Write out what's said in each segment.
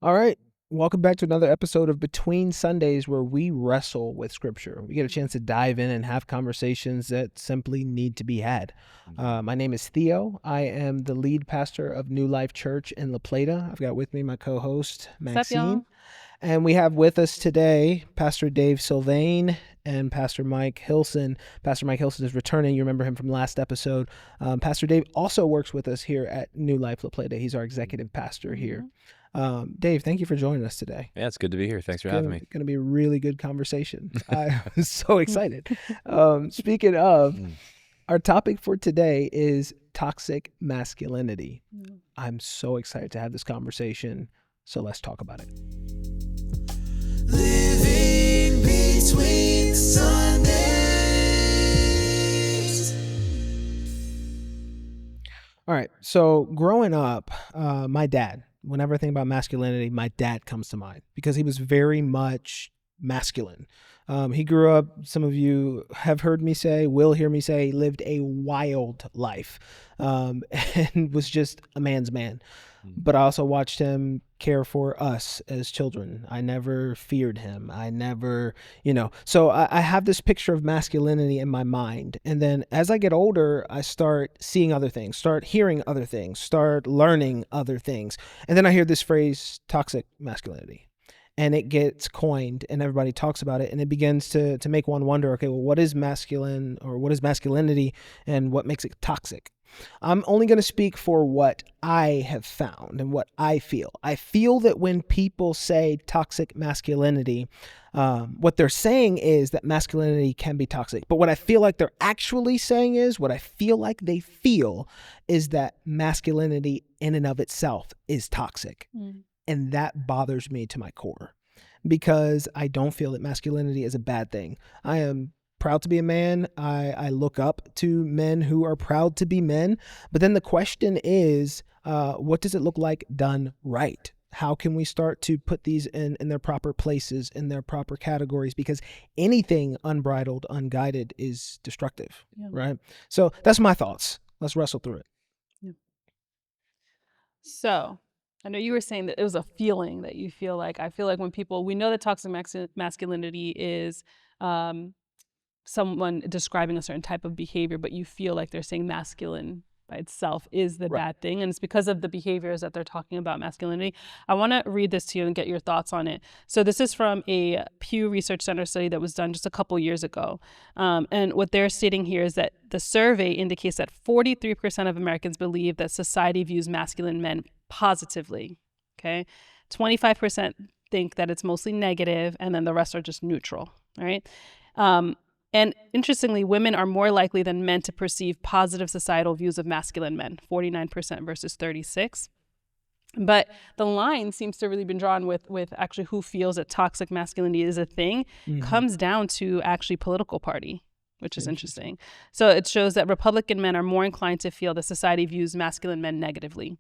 All right. Welcome back to another episode of Between Sundays, where we wrestle with Scripture. We get a chance to dive in and have conversations that simply need to be had. My name is Theo. I am the lead pastor of New Life Church in La Plata. I've got with me my co-host, What's up, y'all? Maxine. And we have with us today Pastor Dave Sylvain and Pastor Mike Hilson. Pastor Mike Hilson is returning. You remember him from last episode. Pastor Dave also works with us here at New Life La Plata. He's our executive pastor here. Dave, thank you for joining us today. Yeah, it's good to be here. Thanks for having me. It's going to be a really good conversation. I'm so excited. Speaking of, our topic for today is toxic masculinity. I'm so excited to have this conversation. So let's talk about it. Living between Sundays. All right. So growing up, my dad, whenever I think about masculinity, my dad comes to mind because he was very much masculine. He grew up, some of you have heard me say, will hear me say, lived a wild life, and was just a man's man. But I also watched him care for us as children. I never feared him. I never, so I have this picture of masculinity in my mind. And then as I get older, I start seeing other things, start hearing other things, start learning other things. And then I hear this phrase, toxic masculinity. And it gets coined and everybody talks about it. And it begins to make one wonder, okay, well, what is masculine or what is masculinity and what makes it toxic? I'm only going to speak for what I have found and what I feel. I feel that when people say toxic masculinity, what they're saying is that masculinity can be toxic. But what I feel like they're actually saying is, what I feel like they feel is that masculinity in and of itself is toxic. And that bothers me to my core because I don't feel that masculinity is a bad thing. I am proud to be a man. I look up to men who are proud to be men. But then the question is, what does it look like done right? How can we start to put these in their proper places, in their proper categories? Because anything unbridled, unguided is destructive, right? So that's my thoughts. Let's wrestle through it. So, I know you were saying that it was a feeling that you feel like. I feel like when we know that toxic masculinity is someone describing a certain type of behavior, but you feel like they're saying masculine by itself is the bad thing. And it's because of the behaviors that they're talking about masculinity. I want to read this to you and get your thoughts on it. So this is from a Pew Research Center study that was done just a couple years ago. And what they're stating here is that the survey indicates that 43% of Americans believe that society views masculine men positively. Okay. 25% think that it's mostly negative, and then the rest are just neutral. All right. And interestingly, women are more likely than men to perceive positive societal views of masculine men, 49% versus 36%. But the line seems to really been drawn with actually who feels that toxic masculinity is a thing, comes down to actually political party, which is interesting. So it shows that Republican men are more inclined to feel that society views masculine men negatively,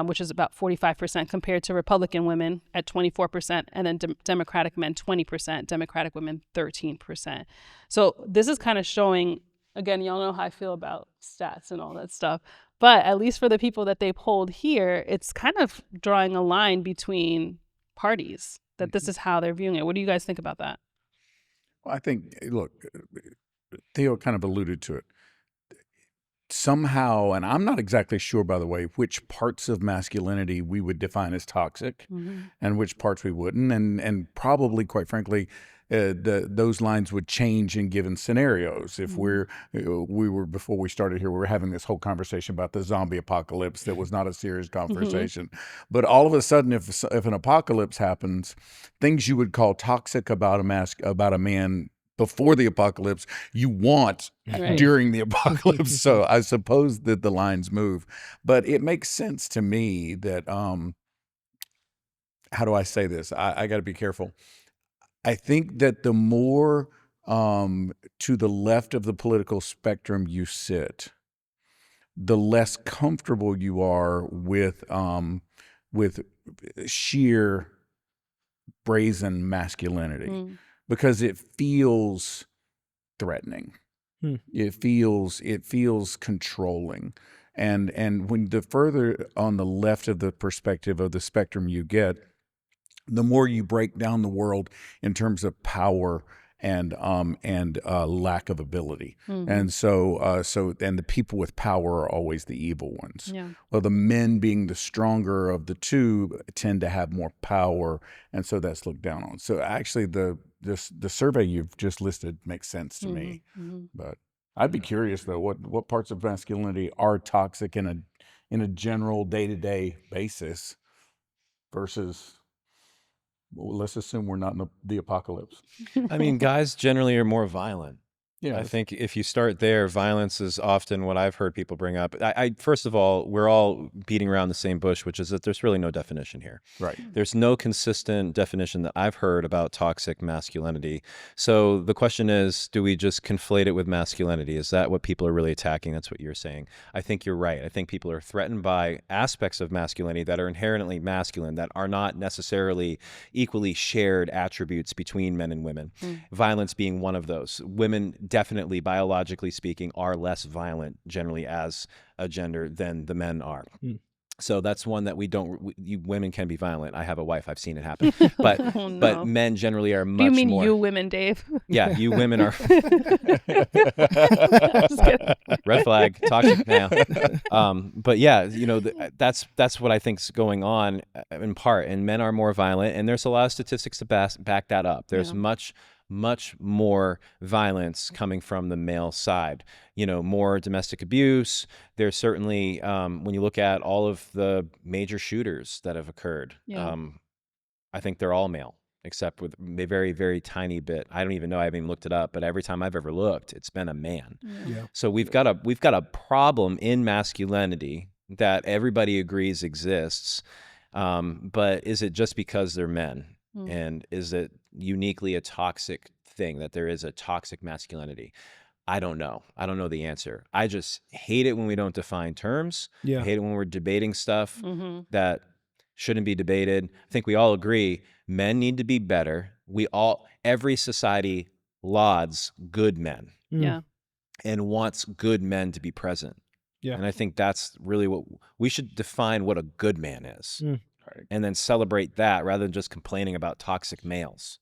which is about 45% compared to Republican women at 24%, and then Democratic men 20%, Democratic women 13%. So this is kind of showing, again, y'all know how I feel about stats and all that stuff, but at least for the people that they polled here, it's kind of drawing a line between parties, that this is how they're viewing it. What do you guys think about that? Well, I think, look, Theo kind of alluded to it. Somehow, and I'm not exactly sure, by the way, which parts of masculinity we would define as toxic and which parts we wouldn't. And probably, quite frankly, those lines would change in given scenarios. If we were, before we started here, we were having this whole conversation about the zombie apocalypse that was not a serious conversation. But all of a sudden, if an apocalypse happens, things you would call toxic about a man before the apocalypse, you want during the apocalypse. So I suppose that the lines move. But it makes sense to me that, how do I say this? I got to be careful. I think that the more to the left of the political spectrum you sit, the less comfortable you are with sheer brazen masculinity. Because it feels threatening. It feels controlling. And when the further on the left of the perspective of the spectrum you get, the more you break down the world in terms of power and lack of ability. And so and the people with power are always the evil ones. Yeah. Well, the men, being the stronger of the two, tend to have more power, and so that's looked down on. So actually, the survey you've just listed makes sense to me. But I'd be curious though, what parts of masculinity are toxic in a general day-to-day basis versus, well, let's assume we're not in the apocalypse. I mean, guys generally are more violent. Yeah, I think if you start there, violence is often what I've heard people bring up. First of all, we're all beating around the same bush, which is that there's really no definition here. right. There's no consistent definition that I've heard about toxic masculinity. So the question is, do we just conflate it with masculinity? Is that what people are really attacking? That's what you're saying. I think you're right. I think people are threatened by aspects of masculinity that are inherently masculine, that are not necessarily equally shared attributes between men and women. Violence being one of those. Women, definitely, biologically speaking, are less violent generally as a gender than the men are. So that's one that women can be violent. I have a wife. I've seen it happen. But Oh, no. but men generally are much Do you mean more. you women, Dave? Yeah, you women are. Just kidding. Red flag, toxic now. But yeah, that's what I think's going on in part. And men are more violent, and there's a lot of statistics to back that up. There's much more violence coming from the male side. More domestic abuse. There's certainly, when you look at all of the major shooters that have occurred, I think they're all male, except with a very, very tiny bit. I don't even know. I haven't even looked it up, but every time I've ever looked, it's been a man. Yeah. So we've got a problem in masculinity that everybody agrees exists. But is it just because they're men? And is it uniquely a toxic thing, that there is a toxic masculinity? I don't know. I don't know the answer. I just hate it when we don't define terms. Yeah. I hate it when we're debating stuff that shouldn't be debated. I think we all agree men need to be better. Every society lauds good men Yeah. and wants good men to be present. Yeah. And I think that's really what we should define, what a good man is. Right. And then celebrate that rather than just complaining about toxic males.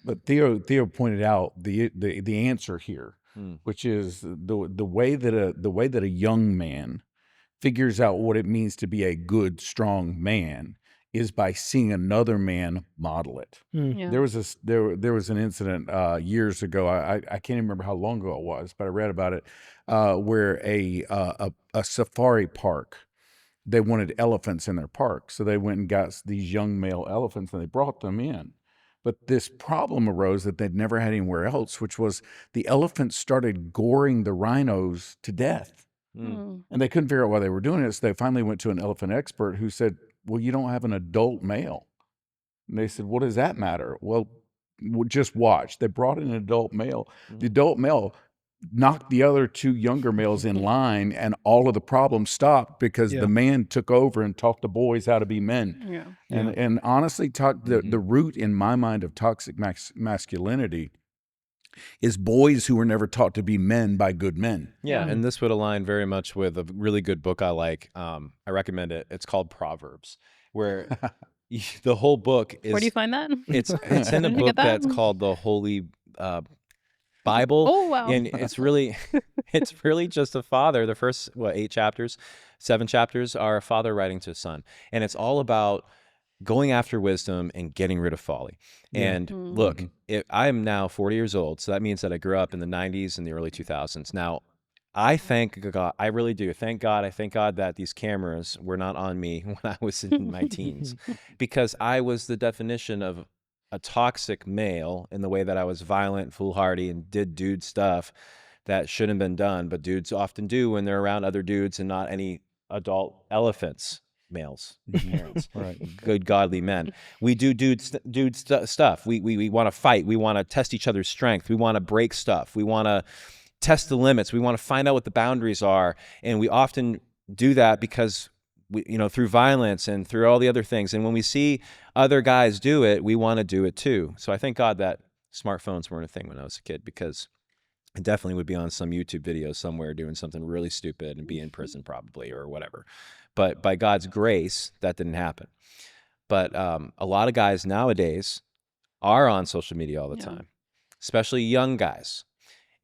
But Theo pointed out the answer here, which is the way that a young man figures out what it means to be a good, strong man is by seeing another man model it. Yeah. There was an incident years ago. I can't even remember how long ago it was, but I read about it where a safari park, they wanted elephants in their park, so they went and got these young male elephants and they brought them in. But this problem arose that they'd never had anywhere else, which was the elephants started goring the rhinos to death. And they couldn't figure out why they were doing it. So they finally went to an elephant expert who said, well, you don't have an adult male. And they said, what does that matter? Well, just watch. They brought in an adult male. The adult male knocked the other two younger males in line, and all of the problems stopped because the man took over and taught the boys how to be men. Yeah. And honestly, the root in my mind of toxic masculinity is boys who were never taught to be men by good men. Yeah, and this would align very much with a really good book I like. I recommend it. It's called Proverbs, where the whole book is. Where do you find that? It's in a Did you book get that? that's called the Holy Bible. Oh, wow. And it's really just a father. The first 7 chapters are a father writing to a son, and it's all about going after wisdom and getting rid of folly. And look, I am now 40 years old, so that means that I grew up in the 90s and the early 2000s. Now, I thank God, I really do. Thank God that these cameras were not on me when I was in my teens, because I was the definition of a toxic male in the way that I was violent, foolhardy, and did dude stuff that shouldn't have been done, but dudes often do when they're around other dudes and not any adult elephants. Males, parents, Right. good godly men. We do dude stuff. We want to fight. We want to test each other's strength. We want to break stuff. We want to test the limits. We want to find out what the boundaries are, and we often do that because through violence and through all the other things. And when we see other guys do it, we want to do it too. So I thank God that smartphones weren't a thing when I was a kid, because I definitely would be on some YouTube video somewhere doing something really stupid and be in prison probably or whatever. But by God's grace, that didn't happen. But a lot of guys nowadays are on social media all the Yeah. time, especially young guys.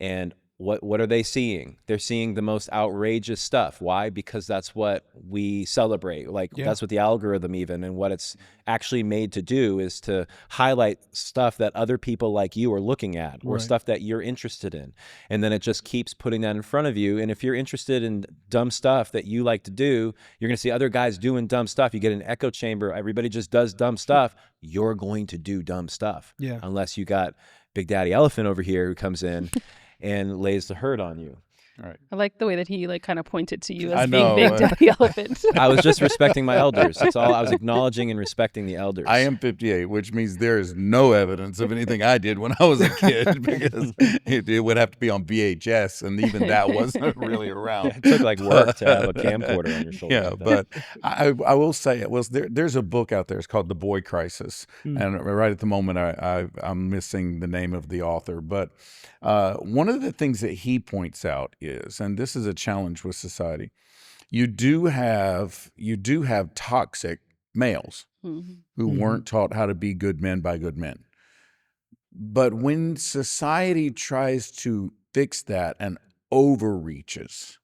And what are they seeing? They're seeing the most outrageous stuff. Why? Because that's what we celebrate. Like that's what the algorithm even, and what it's actually made to do is to highlight stuff that other people like you are looking at, or stuff that you're interested in. And then it just keeps putting that in front of you. And if you're interested in dumb stuff that you like to do, you're going to see other guys doing dumb stuff. You get an echo chamber. Everybody just does dumb stuff. You're going to do dumb stuff. Yeah. Unless you got Big Daddy Elephant over here who comes in and lays the hurt on you. All right. I like the way that he like kind of pointed to you I as know, being Big Daddy Elephant. I was just respecting my elders. That's all. I was acknowledging and respecting the elders. I am 58, which means there is no evidence of anything I did when I was a kid, because it would have to be on VHS, and even that wasn't really around. It took like work to have a camcorder on your shoulder. Yeah, like that. but I will say it was there's a book out there. It's called The Boy Crisis, and right at the moment I'm missing the name of the author. But one of the things that he points out is, and this is a challenge with society, you do have toxic males who weren't taught how to be good men by good men. But when society tries to fix that and overreaches,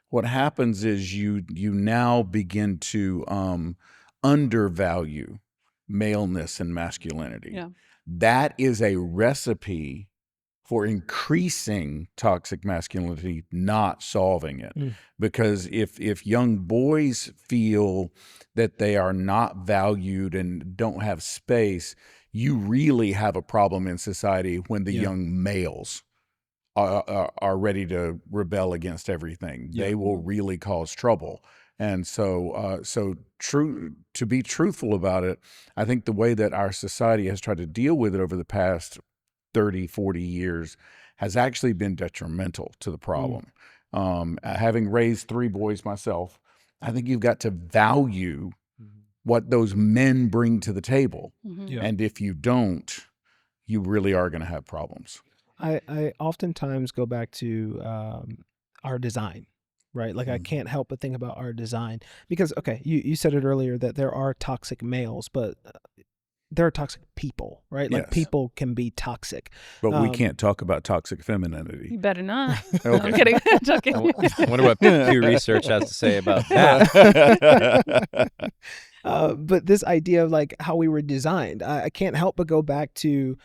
what happens is you now begin to undervalue maleness and masculinity. Yeah. That is a recipe for increasing toxic masculinity, not solving it. Because if young boys feel that they are not valued and don't have space, you really have a problem in society when the young males are ready to rebel against everything. They will really cause trouble. And so to be truthful about it, I think the way that our society has tried to deal with it over the past 30, 40 years has actually been detrimental to the problem. Having raised 3 boys myself, I think you've got to value what those men bring to the table. And if you don't, you really are going to have problems. I oftentimes go back to our design, right? Like I can't help but think about our design because, okay, you said it earlier that there are toxic males, but there are toxic people, right? Like people can be toxic. But we can't talk about toxic femininity. You better not. Okay. No, I'm kidding. Joking. I wonder what Pew Research has to say about that. But this idea of like how we were designed, I can't help but go back to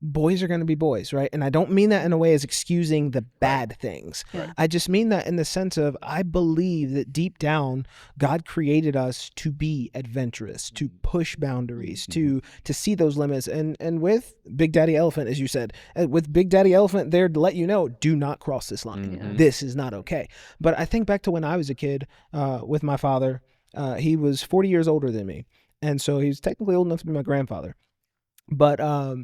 boys are going to be boys, right? And I don't mean that in a way as excusing the bad things. Right. I just mean that in the sense of I believe that deep down, God created us to be adventurous, to push boundaries, to see those limits. And with Big Daddy Elephant, as you said, with Big Daddy Elephant there to let you know, do not cross this line. This is not okay. But I think back to when I was a kid with my father. He was 40 years older than me. And so he was technically old enough to be my grandfather. But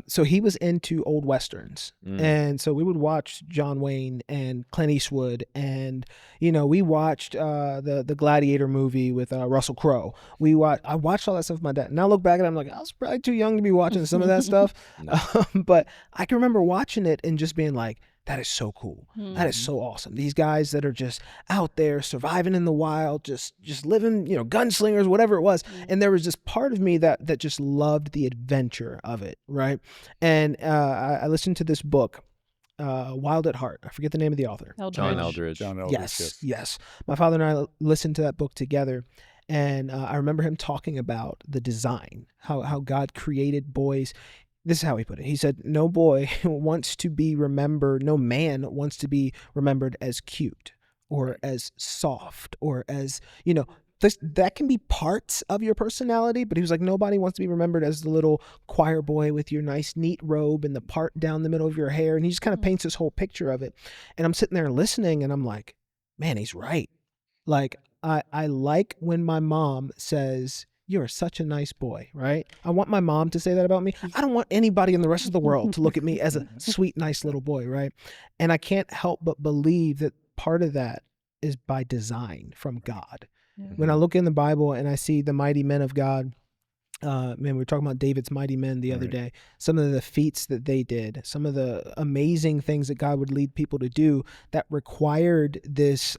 so he was into old westerns, and so we would watch John Wayne and Clint Eastwood, and we watched the Gladiator movie with Russell Crowe. I watched all that stuff with my dad. Now I look back at it, I'm like, I was probably too young to be watching some of that stuff, but I can remember watching it and just being like, that is so cool. That is so awesome. These guys that are just out there surviving in the wild, just living, gunslingers, whatever it was. And there was this part of me that just loved the adventure of it, right? And I listened to this book, Wild at Heart. I forget the name of the author. John Eldridge. Yes. My father and I listened to that book together. And I remember him talking about the design, how God created boys. This is how he put it. He said, no boy wants to be remembered, no man wants to be remembered as cute or as soft or as, that can be parts of your personality, but he was like, nobody wants to be remembered as the little choir boy with your nice neat robe and the part down the middle of your hair. And he just kind of paints this whole picture of it. And I'm sitting there listening and I'm like, man, he's right. Like, I like when my mom says, you're such a nice boy, right? I want my mom to say that about me. I don't want anybody in the rest of the world to look at me as a sweet, nice little boy, right? And I can't help but believe that part of that is by design from God. When I look in the Bible and I see the mighty men of God, we were talking about David's mighty men the other day, some of the feats that they did, some of the amazing things that God would lead people to do that required this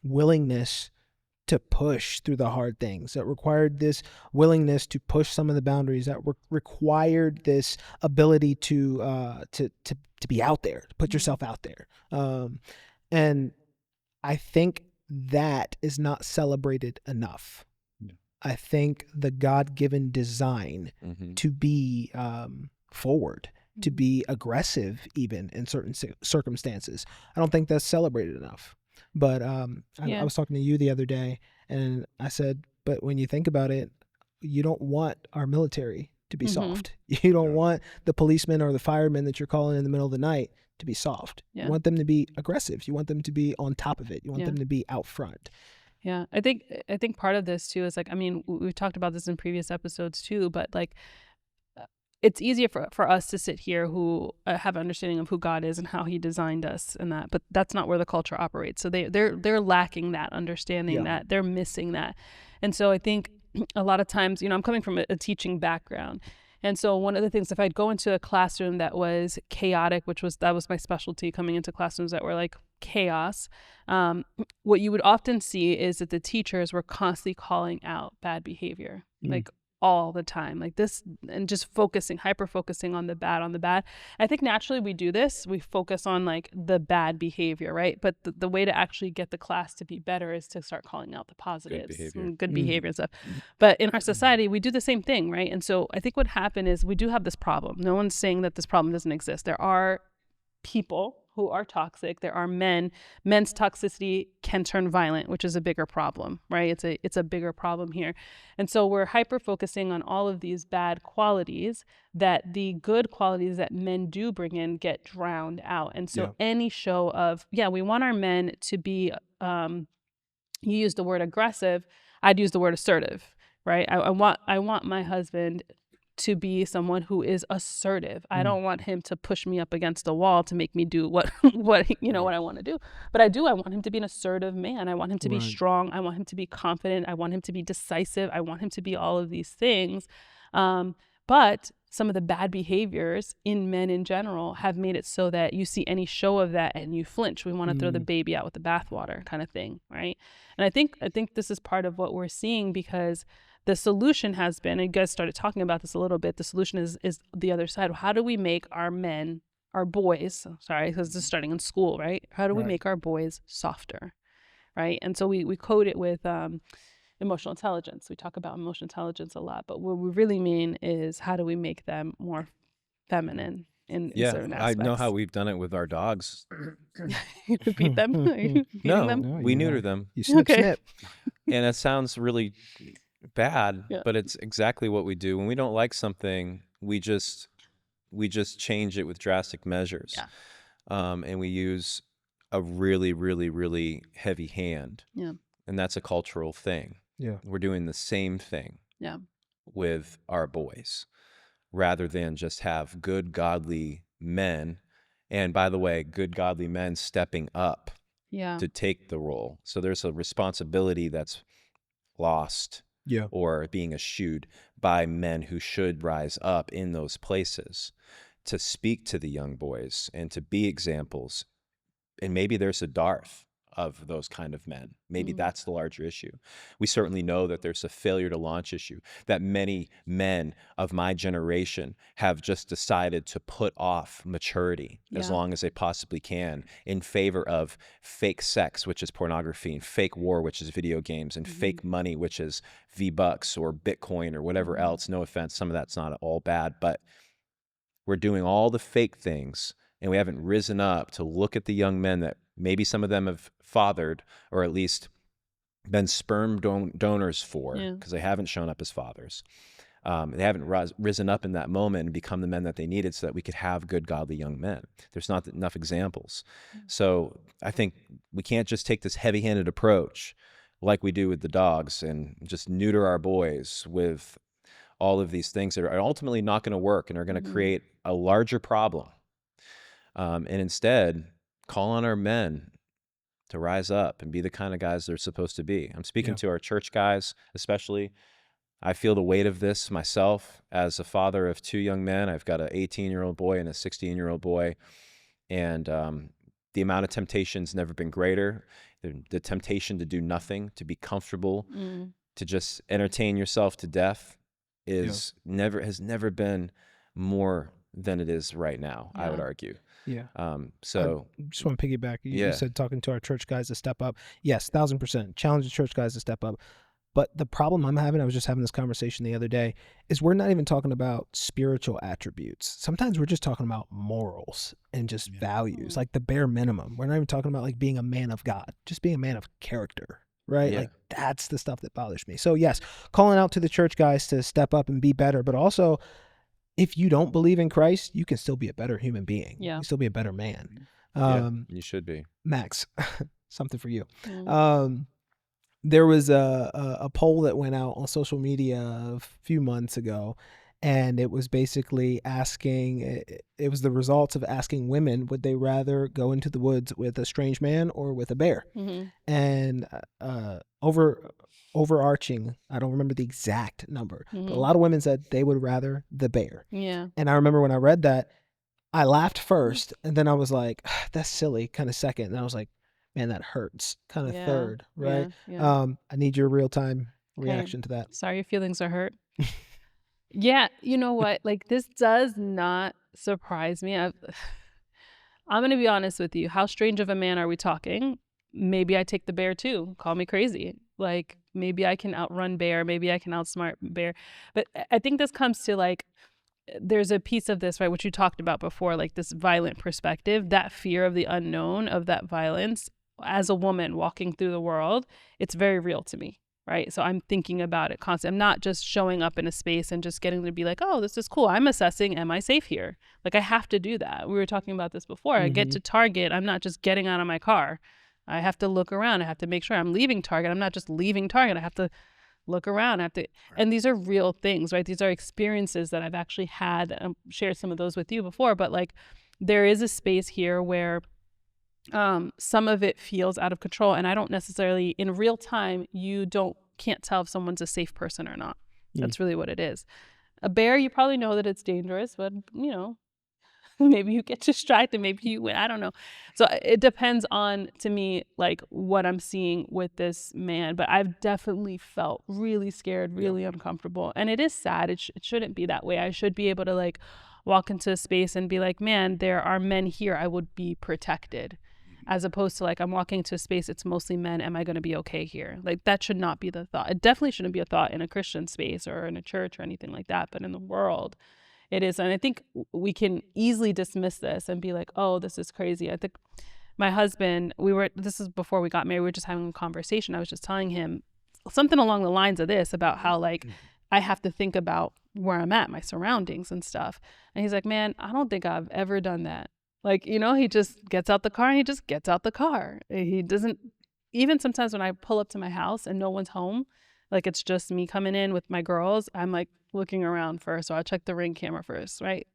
willingness to push through the hard things, that required this willingness to push some of the boundaries, that required this ability to be out there, to put yourself out there. And I think that is not celebrated enough. Yeah. I think the God-given design to be forward, to be aggressive, even in certain circumstances, I don't think that's celebrated enough. But I was talking to you the other day, and I said, but when you think about it, you don't want our military to be soft. You don't want the policemen or the firemen that you're calling in the middle of the night to be soft. You want them to be aggressive. You want them to be on top of it. You want them to be out front. Yeah, I think part of this too is like, I mean, we've talked about this in previous episodes too, but like, it's easier for us to sit here who have an understanding of who God is and how he designed us and that, but that's not where the culture operates. So they're lacking that understanding, that they're missing that. And so I think a lot of times, you know, I'm coming from a teaching background. And so one of the things, if I'd go into a classroom that was chaotic, that was my specialty, coming into classrooms that were like chaos, what you would often see is that the teachers were constantly calling out bad behavior, like all the time, like this, and just hyper focusing on the bad. I think naturally we do this. We focus on like the bad behavior, right? But the way to actually get the class to be better is to start calling out the positives, good behavior and stuff. But in our society, we do the same thing, right? And so I think what happened is we do have this problem. No one's saying that this problem doesn't exist. There are people who are toxic. There are men's toxicity can turn violent, which is a bigger problem, right? It's a bigger problem here. And so we're hyper focusing on all of these bad qualities, that the good qualities that men do bring in get drowned out. And so any show of, we want our men to be, you use the word aggressive, I'd use the word assertive, right? I want my husband to be someone who is assertive. I don't want him to push me up against the wall to make me do what what I want to do. But I want him to be an assertive man. I want him to be strong. I want him to be confident. I want him to be decisive. I want him to be all of these things. But some of the bad behaviors in men in general have made it so that you see any show of that and you flinch. We want to throw the baby out with the bathwater kind of thing, right? And I think this is part of what we're seeing, because the solution has been, and you guys started talking about this a little bit, the solution is the other side. How do we make our men, our boys, because this is starting in school, right? How do we make our boys softer, right? And so we code it with emotional intelligence. We talk about emotional intelligence a lot, but what we really mean is how do we make them more feminine in certain aspects. I know how we've done it with our dogs. You beat them? Are you beating them? We neuter them. You snip. And it sounds really bad, but it's exactly what we do. When we don't like something, we just change it with drastic measures. And we use a really, really, really heavy hand. And that's a cultural thing. We're doing the same thing with our boys, rather than just have good, godly men. And by the way, good, godly men stepping up to take the role. So there's a responsibility that's lost or being eschewed by men who should rise up in those places to speak to the young boys and to be examples. And maybe there's a dearth of those kind of men. Maybe that's the larger issue. We certainly know that there's a failure to launch issue, that many men of my generation have just decided to put off maturity as long as they possibly can in favor of fake sex, which is pornography, and fake war, which is video games, and fake money, which is V-Bucks or Bitcoin or whatever else. No offense, some of that's not all bad, but we're doing all the fake things, and we haven't risen up to look at the young men that maybe some of them have fathered, or at least been sperm donors for, because they haven't shown up as fathers. They haven't risen up in that moment and become the men that they needed so that we could have good, godly young men. There's not enough examples. So I think we can't just take this heavy-handed approach like we do with the dogs and just neuter our boys with all of these things that are ultimately not going to work and are going to create a larger problem. And instead, call on our men to rise up and be the kind of guys they're supposed to be. I'm speaking to our church guys, especially. I feel the weight of this myself as a father of two young men. I've got an 18-year-old boy and a 16-year-old boy. And the amount of temptation's never been greater. the temptation to do nothing, to be comfortable, Mm. to just entertain yourself to death has never been more than it is right now, I would Yeah. argue. Yeah. So I just want to piggyback. You Yeah. said talking to our church guys to step up. Yes, 1,000%. Challenge the church guys to step up. But the problem I'm having, I was just having this conversation the other day, is we're not even talking about spiritual attributes. Sometimes we're just talking about morals and just values, like the bare minimum. We're not even talking about like being a man of God, just being a man of character, right? Yeah. Like that's the stuff that bothers me. So yes, calling out to the church guys to step up and be better, but also if you don't believe in Christ, you can still be a better human being. Yeah. You can still be a better man. you should be. Max, something for you. Mm. There was a poll that went out on social media a few months ago, and it was basically asking, it was the results of asking women, would they rather go into the woods with a strange man or with a bear? Mhm. And overarching, I don't remember the exact number, but a Mhm. lot of women said they would rather the bear. Yeah. And I remember when I read that, I laughed first, and then I was like, that's silly, kind of second. And I was like, man, that hurts, kind of Yeah. third, right? Yeah. I need your real-time Okay. reaction to that. Sorry your feelings are hurt. Yeah, you know what? Like this does not surprise me. I'm going to be honest with you. How strange of a man are we talking? Maybe I take the bear too. Call me crazy. Like maybe I can outrun bear. Maybe I can outsmart bear. But I think this comes to like, there's a piece of this, right, which you talked about before, like this violent perspective, that fear of the unknown, of that violence. As a woman walking through the world, it's very real to me, right? So I'm thinking about it constantly. I'm not just showing up in a space and just getting to be like, oh, this is cool. I'm assessing, am I safe here? Like I have to do that. We were talking about this before. I get to Target. I'm not just getting out of my car. I have to look around. I have to make sure I'm leaving Target. I'm not just leaving Target. I have to look around. I have to, and these are real things, right? These are experiences that I've actually had. Shared some of those with you before, but like there is a space here where some of it feels out of control, and I don't necessarily in real time can't tell if someone's a safe person or not. That's really what it is. A bear, you probably know that it's dangerous, but you know, maybe you get distracted, maybe you win, I don't know. So it depends on, to me, like what I'm seeing with this man. But I've definitely felt really scared, really uncomfortable, and it is sad. It shouldn't be that way. I should be able to like walk into a space and be like, man, there are men here, I would be protected. As opposed to like, I'm walking to a space, it's mostly men, am I going to be okay here? Like that should not be the thought. It definitely shouldn't be a thought in a Christian space or in a church or anything like that. But in the world, it is. And I think we can easily dismiss this and be like, oh, this is crazy. I think my husband, this is before we got married, we were just having a conversation. I was just telling him something along the lines of this, about how like I have to think about where I'm at, my surroundings and stuff. And he's like, man, I don't think I've ever done that. Like, you know, he just gets out the car and he just gets out the car. He doesn't, even sometimes when I pull up to my house and no one's home, like it's just me coming in with my girls, I'm like looking around first. So I'll check the Ring camera first, right?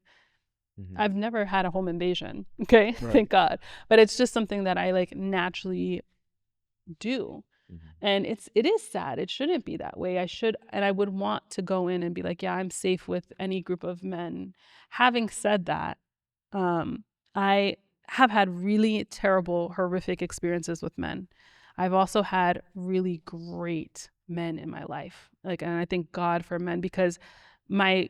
I've never had a home invasion, okay? Right. Thank God. But it's just something that I like naturally do. And it is sad. It shouldn't be that way. I would want to go in and be like, yeah, I'm safe with any group of men. Having said that, I have had really terrible, horrific experiences with men. I've also had really great men in my life. Like, and I thank God for men, because my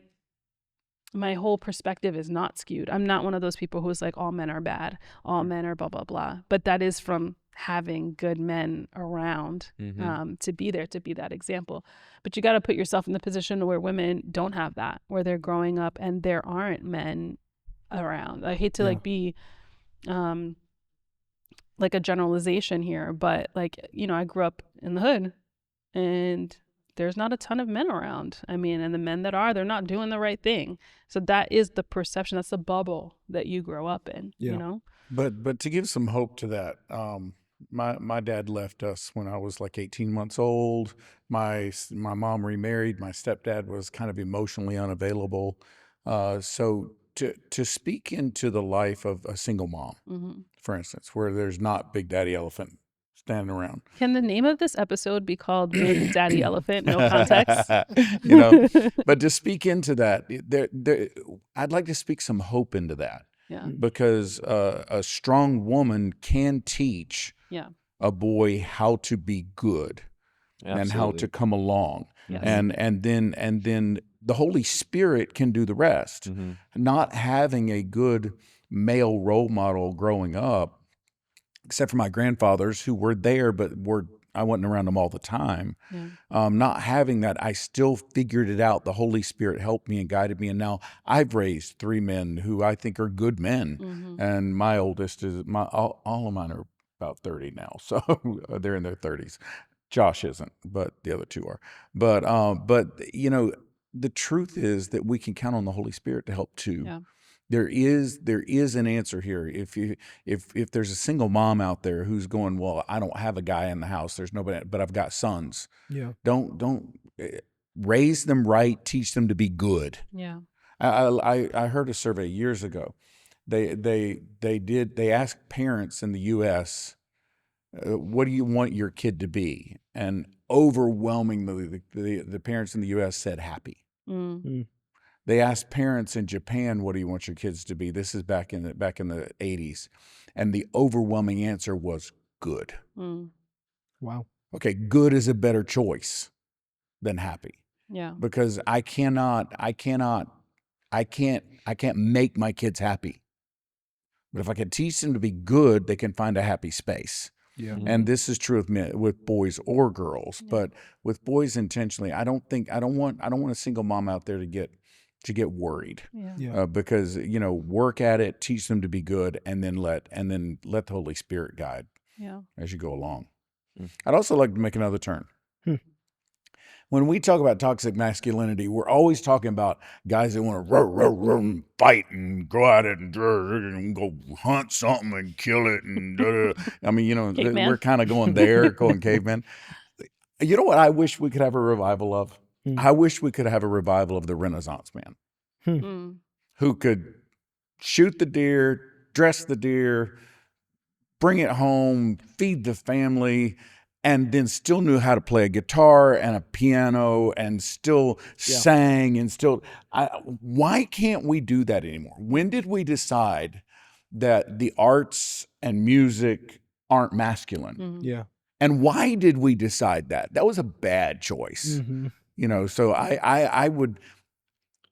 whole perspective is not skewed. I'm not one of those people who's like, all men are bad, all men are blah, blah, blah. But that is from having good men around, to be there, to be that example. But you got to put yourself in the position where women don't have that, where they're growing up and there aren't men around. I hate to like be like a generalization here, but like, you know, I grew up in the hood and there's not a ton of men around. I mean, and the men that are, they're not doing the right thing. So that is the perception. That's the bubble that you grow up in, you know? But to give some hope to that, my dad left us when I was like 18 months old. My mom remarried. My stepdad was kind of emotionally unavailable. So to speak into the life of a single mom, for instance, where there's not Big Daddy Elephant standing around. Can the name of this episode be called Big Daddy Elephant? No context. You know, but to speak into that, I'd like to speak some hope into that. Yeah. Because a strong woman can teach a boy how to be good and how Absolutely. to come along. Yes. And then the Holy Spirit can do the rest. Mm-hmm. Not having a good male role model growing up, except for my grandfathers who were there, but I wasn't around them all the time. Yeah. Not having that, I still figured it out. The Holy Spirit helped me and guided me. And now I've raised 3 men who I think are good men. Mm-hmm. And my oldest is all of mine are about 30 now. So they're in their 30s. Josh isn't, but the other 2 are. But the truth is that we can count on the Holy Spirit to help too. Yeah. There is an answer here. If there's a single mom out there who's going, well, I don't have a guy in the house. There's nobody, but I've got sons. Yeah. Don't raise them right. Teach them to be good. Yeah. I heard a survey years ago. They asked parents in the U.S. What do you want your kid to be? And overwhelmingly, the parents in the U.S. said happy. Mm. They asked parents in Japan, what do you want your kids to be? This is back in the 80s. And the overwhelming answer was good. Mm. Wow. Okay, good is a better choice than happy. Yeah. Because I can't make my kids happy. But if I can teach them to be good, they can find a happy space. Yeah. And this is true with boys or girls, but with boys intentionally, I don't want a single mom out there to get worried. Yeah. Yeah. Because work at it, teach them to be good, and then let the Holy Spirit guide Yeah. as you go along. Mm. I'd also like to make another turn. Hmm. When we talk about toxic masculinity, we're always talking about guys that want to fight and go out and go hunt something and kill it. And I mean, Caveman. we're kind of going there, going caveman. You know what I wish we could have a revival of? Hmm. I wish we could have a revival of the Renaissance man Mm. who could shoot the deer, dress the deer, bring it home, feed the family, and then still knew how to play a guitar and a piano and still sang and still. Why can't we do that anymore? When did we decide that the arts and music aren't masculine? Mm. Yeah. And why did we decide that? That was a bad choice. Mm-hmm. So I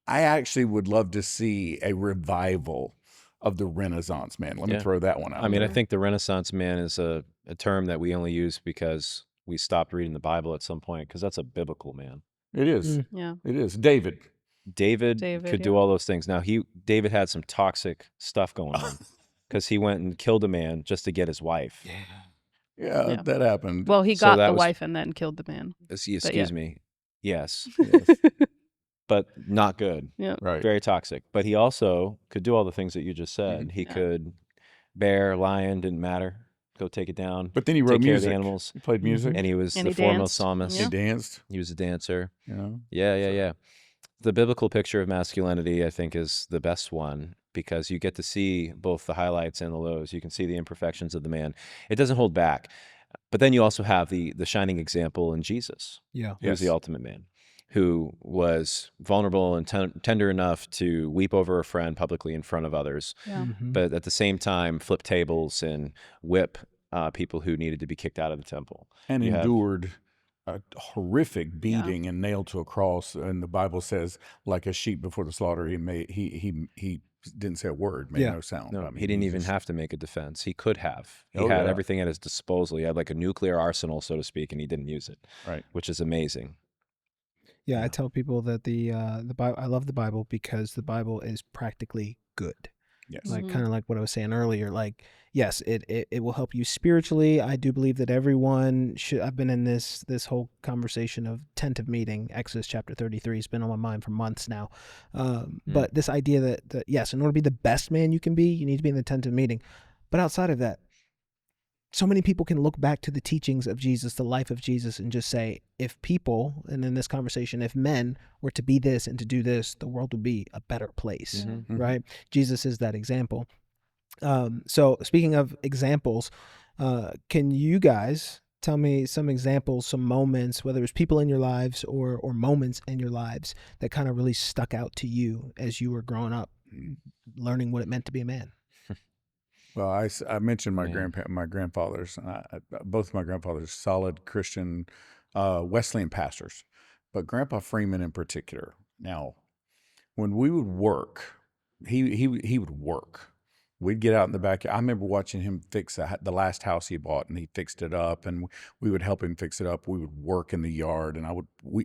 actually would love to see a revival of the Renaissance man. Let me throw that one out. I mean, I Mhm. think the Renaissance man is a term that we only use because we stopped reading the Bible at some point, because that's a biblical man. It is. Mm. Yeah. It is. David. David could do yeah. all those things. Now, David had some toxic stuff going on because he went and killed a man just to get his wife. Yeah, Yeah. that happened. Well, he So got that the was- wife and then killed the man. Excuse me. Yes, Yes. but not good. Yeah. Right. Very toxic. But he also could do all the things that you just said. He Yeah. could bear, lion, didn't matter. Go take it down. But then he Take wrote care of music. the animals. He played music. And he was And the he foremost danced. psalmist. He Yeah. danced. He was a dancer. You know. Yeah. The biblical picture of masculinity, I think, is the best one, because you get to see both the highlights and the lows. You can see the imperfections of the man. It doesn't hold back. But then you also have the shining example in Jesus, Yeah. who was the ultimate man, who was vulnerable and tender enough to weep over a friend publicly in front of others, Yeah. Mhm. but at the same time flip tables and whip people who needed to be kicked out of the temple. And You have- endured a horrific beating and nailed to a cross. And the Bible says, like a sheep before the slaughter, he didn't say a word, made Yeah. no sound. No, I mean, he didn't he's even just- have to make a defense. He could have. He Oh, had yeah. everything at his disposal. He had like a nuclear arsenal, so to speak, and he didn't use it, Right. which is amazing. Yeah, I Yeah. tell people that the Bible. I love the Bible because the Bible is practically good. Yes. Like Mhm. kind of like what I was saying earlier. Like, yes, it will help you spiritually. I do believe that everyone should. I've been in this whole conversation of tent of meeting. Exodus chapter 33 has been on my mind for months now. But this idea that yes, in order to be the best man you can be, you need to be in the tent of meeting. But outside of that, so many people can look back to the teachings of Jesus, the life of Jesus, and just say, if people, and in this conversation, if men were to be this and to do this, the world would be a better place, Mhm. right? Jesus is that example. So speaking of examples, can you guys tell me some examples, some moments, whether it's people in your lives or moments in your lives that kind of really stuck out to you as you were growing up, learning what it meant to be a man? Well, I mentioned my Man. grandfathers. Both my grandfathers, solid Christian, Wesleyan pastors, but Grandpa Freeman in particular. Now, when we would work, he would work. We'd get out in the back. I remember watching him fix the last house he bought, and he fixed it up, and we would help him fix it up. We would work in the yard, and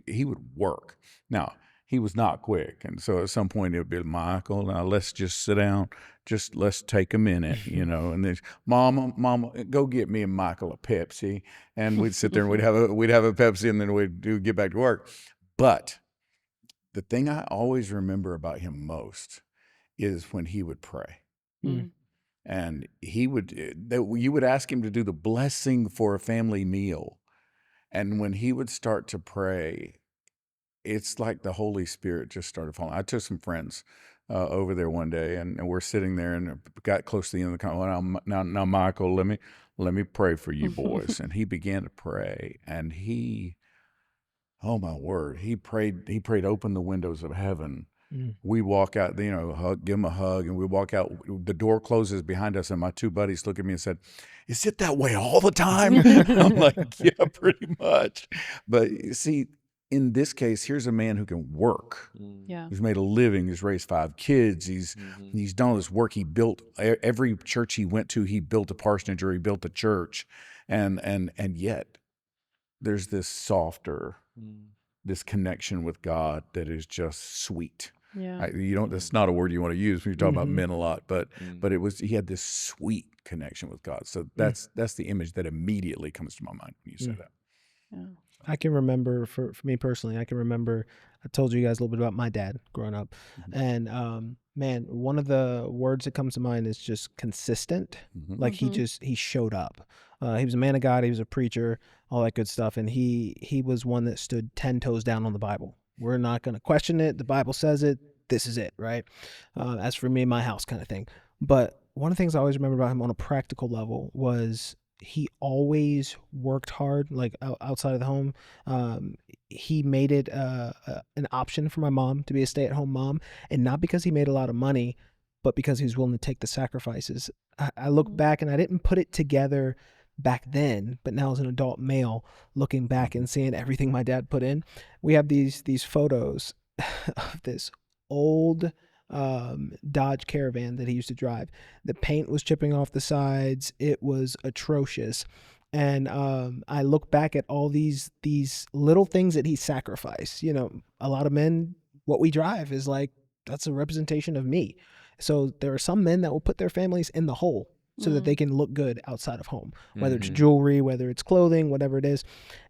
he would work. Now, he was not quick, and so at some point it would be, Michael, now let's just sit down, just let's take a minute, and then, Mama, go get me and Michael a Pepsi, and we'd sit there and we'd have a Pepsi, and then we'd get back to work. But the thing I always remember about him most is when he would pray. Mm. And you would ask him to do the blessing for a family meal. And when he would start to pray, it's like the Holy Spirit just started falling. I took some friends over there one day, and we're sitting there and got close to the end of the conversation. Now, Michael, let me pray for you boys. And he began to pray, and oh my word, he prayed, open the windows of heaven. We walk out, give him a hug, and we walk out. The door closes behind us, and my two buddies look at me and said, "Is it that way all the time?" I'm like, "Yeah, pretty much." But you see, in this case, here's a man who can work. Yeah. He's made a living. He's raised 5 kids. He's done all this work. He built every church he went to. He built a parsonage, or he built a church, and yet there's this softer, this connection with God that is just sweet. Yeah. That's not a word you want to use when you talk about men a lot, but he had this sweet connection with God. So that's the image that immediately comes to my mind when you say that. Yeah. I can remember, for me personally, I told you guys a little bit about my dad growing up. And man, one of the words that comes to mind is just consistent. Like he showed up. He was a man of God. He was a preacher, all that good stuff. And he was one that stood 10 toes down on the Bible. We're not going to question it. The Bible says it. This is it, right? As for me and my house kind of thing. But one of the things I always remember about him on a practical level was he always worked hard, like outside of the home. He made it an option for my mom to be a stay-at-home mom, and not because he made a lot of money, but because he was willing to take the sacrifices. I look back, and I didn't put it together back then, but now as an adult male, looking back and seeing everything my dad put in, we have these photos of this old Dodge Caravan that he used to drive. The paint was chipping off the sides. It was atrocious. And I look back at all these little things that he sacrificed. A lot of men, what we drive is like, that's a representation of me. So there are some men that will put their families in the hole so that they can look good outside of home, whether it's jewelry, whether it's clothing, whatever it is.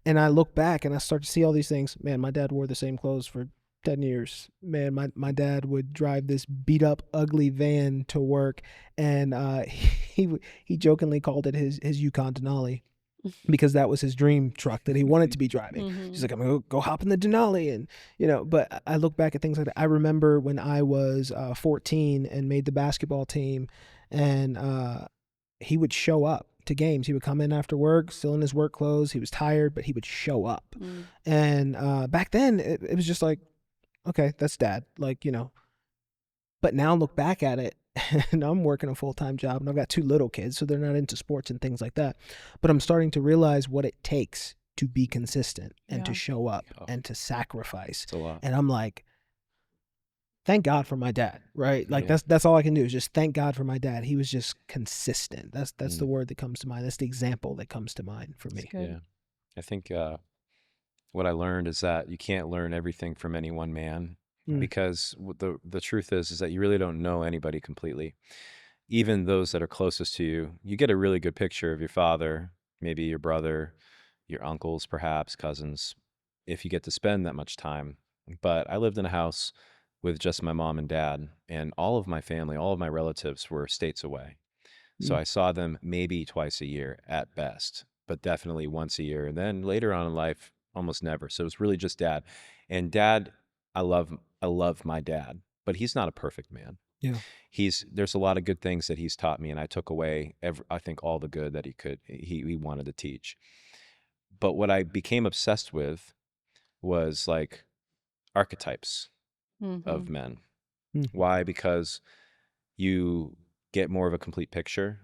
And I look back and I start to see all these things. Man, my dad wore the same clothes for 10 years. Man, my dad would drive this beat up, ugly van to work. And he jokingly called it his Yukon Denali, because that was his dream truck that he wanted to be driving. He's like, I'm going to go hop in the Denali. And, but I look back at things like that. I remember when I was 14 and made the basketball team, and he would show up to games. He would come in after work, still in his work clothes. He was tired, but he would show up. And back then it was just like, okay, that's dad. But now look back at it, and I'm working a full-time job, and I've got 2 little kids, so they're not into sports and things like that. But I'm starting to realize what it takes to be consistent and to show up and to sacrifice. It's a lot. And I'm like, thank God for my dad, right? Like that's all I can do is just thank God for my dad. He was just consistent. That's the word that comes to mind. That's the example that comes to mind for me. Yeah. I think what I learned is that you can't learn everything from any one man, because the truth is that you really don't know anybody completely. Even those that are closest to you, you get a really good picture of your father, maybe your brother, your uncles, perhaps cousins, if you get to spend that much time. But I lived in a house with just my mom and dad, and all of my family, all of my relatives were states away. So I saw them maybe twice a year at best, but definitely once a year. And then later on in life, almost never. So it was really just dad. And dad, I love my dad, but he's not a perfect man. Yeah. There's a lot of good things that he's taught me, and I took away I think all the good that he wanted to teach. But what I became obsessed with was like archetypes of men. Why? Because you get more of a complete picture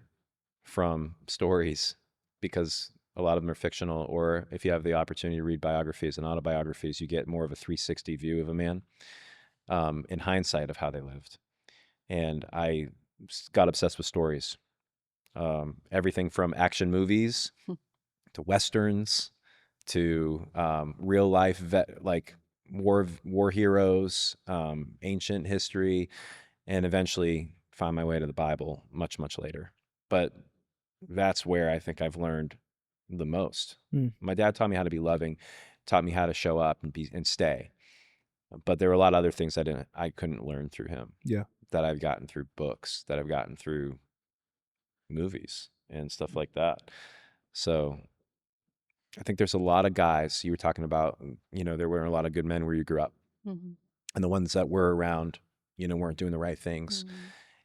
from stories, because a lot of them are fictional, or if you have the opportunity to read biographies and autobiographies, you get more of a 360 view of a man in hindsight of how they lived. And I got obsessed with stories. Everything from action movies to westerns to real life like war heroes, ancient history, and eventually found my way to the Bible much later. But that's where I think I've learned the most. My dad taught me how to be loving, taught me how to show up and stay. But there were a lot of other things I couldn't learn through him. Yeah. That I've gotten through books, that I've gotten through movies and stuff like that. So I think there's a lot of guys you were talking about, there weren't a lot of good men where you grew up. Mm-hmm. And the ones that were around, weren't doing the right things.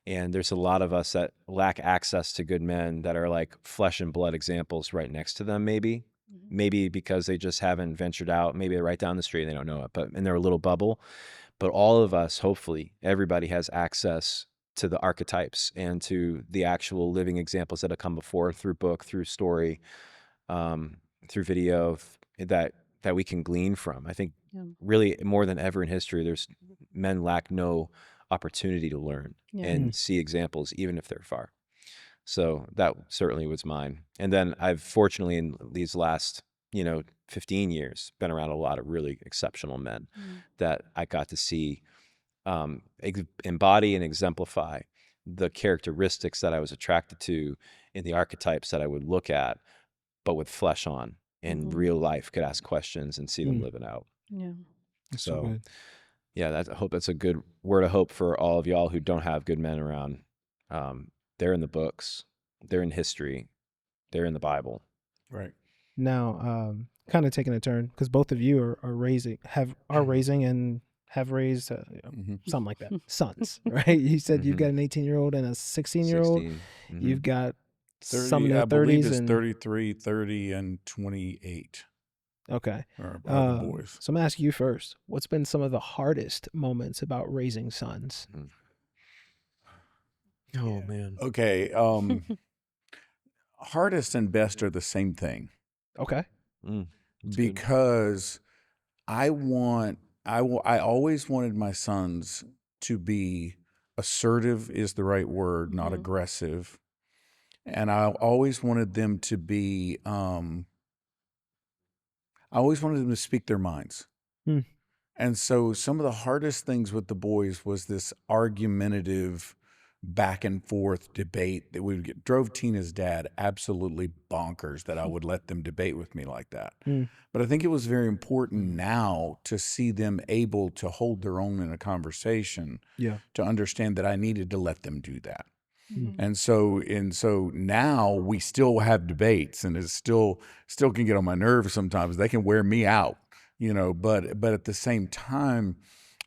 And there's a lot of us that lack access to good men that are like flesh and blood examples right next to them, maybe because they just haven't ventured out. Maybe they're right down the street and they don't know it, but in their little bubble. But all of us, hopefully, everybody has access to the archetypes and to the actual living examples that have come before through book, through story, through video that we can glean from. I think really more than ever in history, there's men lack no opportunity to learn and see examples, even if they're far. So that certainly was mine. And then I've fortunately in these last, 15 years, been around a lot of really exceptional men that I got to see embody and exemplify the characteristics that I was attracted to in the archetypes that I would look at, but with flesh on, in real life, could ask questions and see them living out. Yeah. So yeah, I hope that's a good word of hope for all of y'all who don't have good men around. They're in the books, they're in history, they're in the Bible. Right. Now, kind of taking a turn, because both of you are raising and have raised something like that, sons, right? You said you've got an 18-year-old and a 16-year-old. 16. You've got 30, some in their I believe 30s it's and 33, 30, and 28 okay. are the boys. So I'm gonna ask you first. What's been some of the hardest moments about raising sons? Oh man. Okay. Hardest and best are the same thing. Okay. Because I always wanted my sons to be assertive is the right word, not aggressive. And I always wanted them to be, I always wanted them to speak their minds. And so some of the hardest things with the boys was this argumentative back and forth debate that we would get. Drove Tina's dad absolutely bonkers that I would let them debate with me like that. But I think it was very important now to see them able to hold their own in a conversation, to understand that I needed to let them do that. And so now we still have debates, and it still can get on my nerves sometimes. They can wear me out, but at the same time,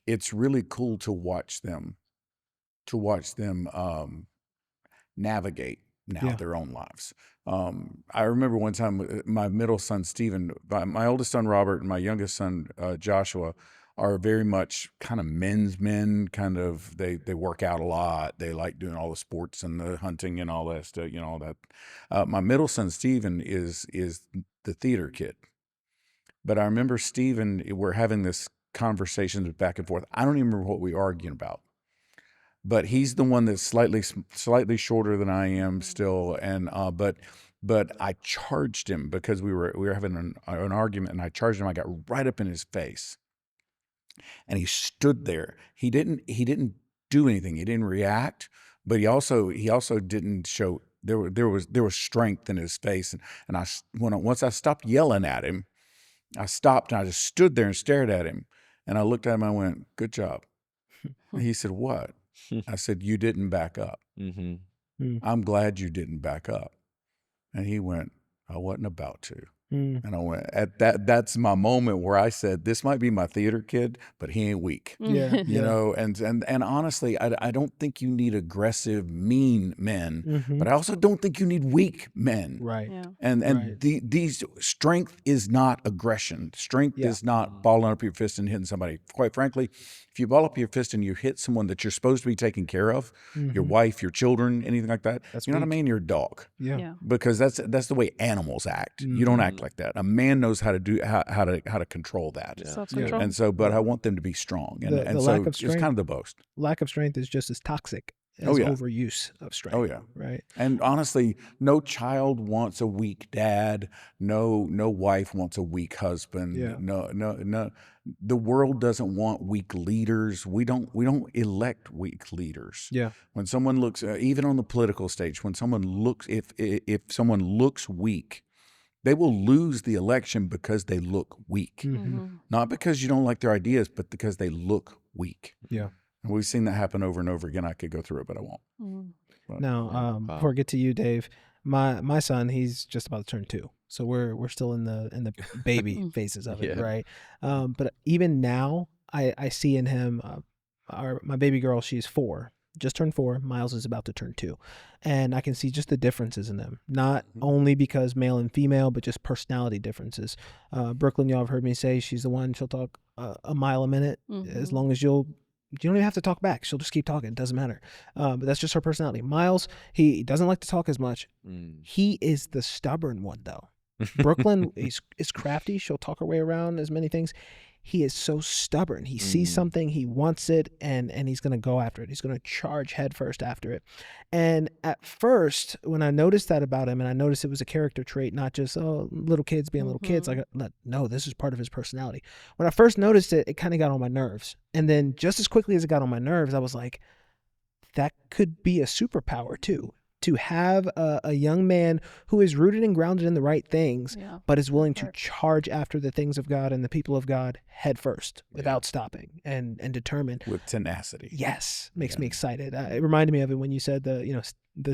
it's really cool to watch them navigate their own lives. I remember one time my middle son, Stephen, my oldest son, Robert, and my youngest son, Joshua, are very much kind of men's men, kind of, they work out a lot. They like doing all the sports and the hunting and all that stuff, all that. My middle son, Stephen, is the theater kid. But I remember Stephen, we're having this conversation back and forth. I don't even remember what we were arguing about. But he's the one that's slightly shorter than I am still, and but I charged him because we were having an argument, and I charged him. I got right up in his face, and he stood there. He didn't do anything. He didn't react, but he also didn't show. There was strength in his face, and once I stopped yelling at him, I stopped and I just stood there and stared at him, and I looked at him. I went, "Good job." And he said, "What?" I said, "You didn't back up. I'm glad you didn't back up." And he went, "I wasn't about to." And I went, that's my moment where I said, this might be my theater kid, but he ain't weak. You know, and honestly, I don't think you need aggressive, mean men, but I also don't think you need weak men. Right. Yeah. And these strength is not aggression. Strength is not balling up your fist and hitting somebody. Quite frankly, If you ball up your fist and you hit someone that you're supposed to be taking care of, your wife, your children, anything like that, That's you know what I weak. mean? You're a dog. Yeah. Yeah. Because that's the way animals act. You don't act like that. A man knows how to do how to control that. Self-control. And so, but I want them to be strong. And The and lack so of it's kind strength. of the boast. Lack of strength is just as toxic as Oh, yeah. overuse of strength. Oh, yeah. Right. And honestly, no child wants a weak dad. No wife wants a weak husband. Yeah. No. The world doesn't want weak leaders. We don't elect weak leaders. Yeah. When someone looks, even on the political stage, when someone looks, if someone looks weak, they will lose the election because they look weak. Mm-hmm. Not because you don't like their ideas, but because they look weak. Yeah. And we've seen that happen over and over again. I could go through it, but I won't. But, Now, before I get to you, Dave, my son, he's just about to turn 2, so we're still in the baby phases of it, Yeah. right? But even now, I see in him, my baby girl, she's 4, just turned 4. Miles is about to turn 2, and I can see just the differences in them. Not only because male and female, but just personality differences. Brooklyn, y'all have heard me say she's the one. She'll talk a mile a minute as long as you don't even have to talk back. She'll just keep talking. It doesn't matter. But that's just her personality. Miles, he doesn't like to talk as much. He is the stubborn one, though. Brooklyn is crafty. She'll talk her way around as many things. He is so stubborn. He sees something, he wants it, and he's going to go after it. He's going to charge headfirst after it. And at first, when I noticed that about him, and I noticed it was a character trait, not just, little kids being little kids, no, this is part of his personality. When I first noticed it, it kind of got on my nerves. And then just as quickly as it got on my nerves, I was like, that could be a superpower too. To have a young man who is rooted and grounded in the right things, but is willing to charge after the things of God and the people of God head first without stopping and determined. with tenacity. Yes, makes me excited. It reminded me of it when you said that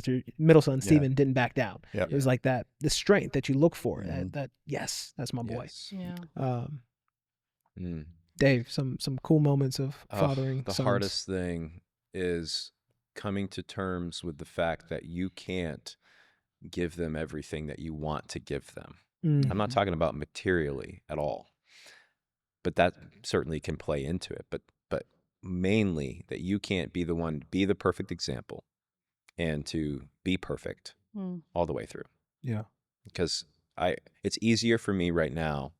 your middle son, Stephen, didn't back down. Yep. It was like that, the strength that you look for. Yes, that's my boy. Yes. Yeah. Dave, some cool moments of fathering The sons. hardest thing is coming to terms with the fact that you can't give them everything that you want to give them. I'm not talking about materially at all, but that certainly can play into it. But mainly that you can't be the one, be the perfect example and to be perfect all the way through. Yeah. Because it's easier for me right now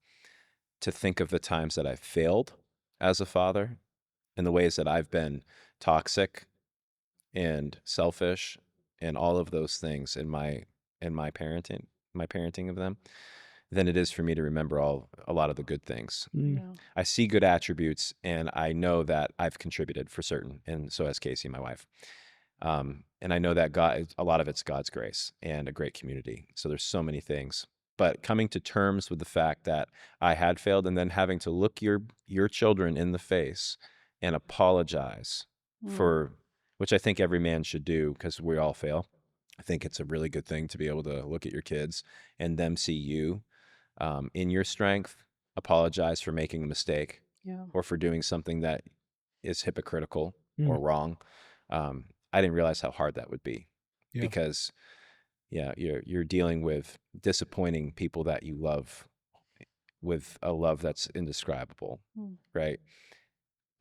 to think of the times that I've failed as a father and the ways that I've been toxic and selfish and all of those things in my parenting of them than it is for me to remember a lot of the good things. I see good attributes and I know that I've contributed for certain, and so has Casey, my wife. And I know that a lot of it's God's grace and a great community. So there's so many things. But coming to terms with the fact that I had failed and then having to look your children in the face and apologize for, which I think every man should do because we all fail. I think it's a really good thing to be able to look at your kids and them see you in your strength, apologize for making a mistake or for doing something that is hypocritical or wrong. I didn't realize how hard that would be because you're dealing with disappointing people that you love with a love that's indescribable, right?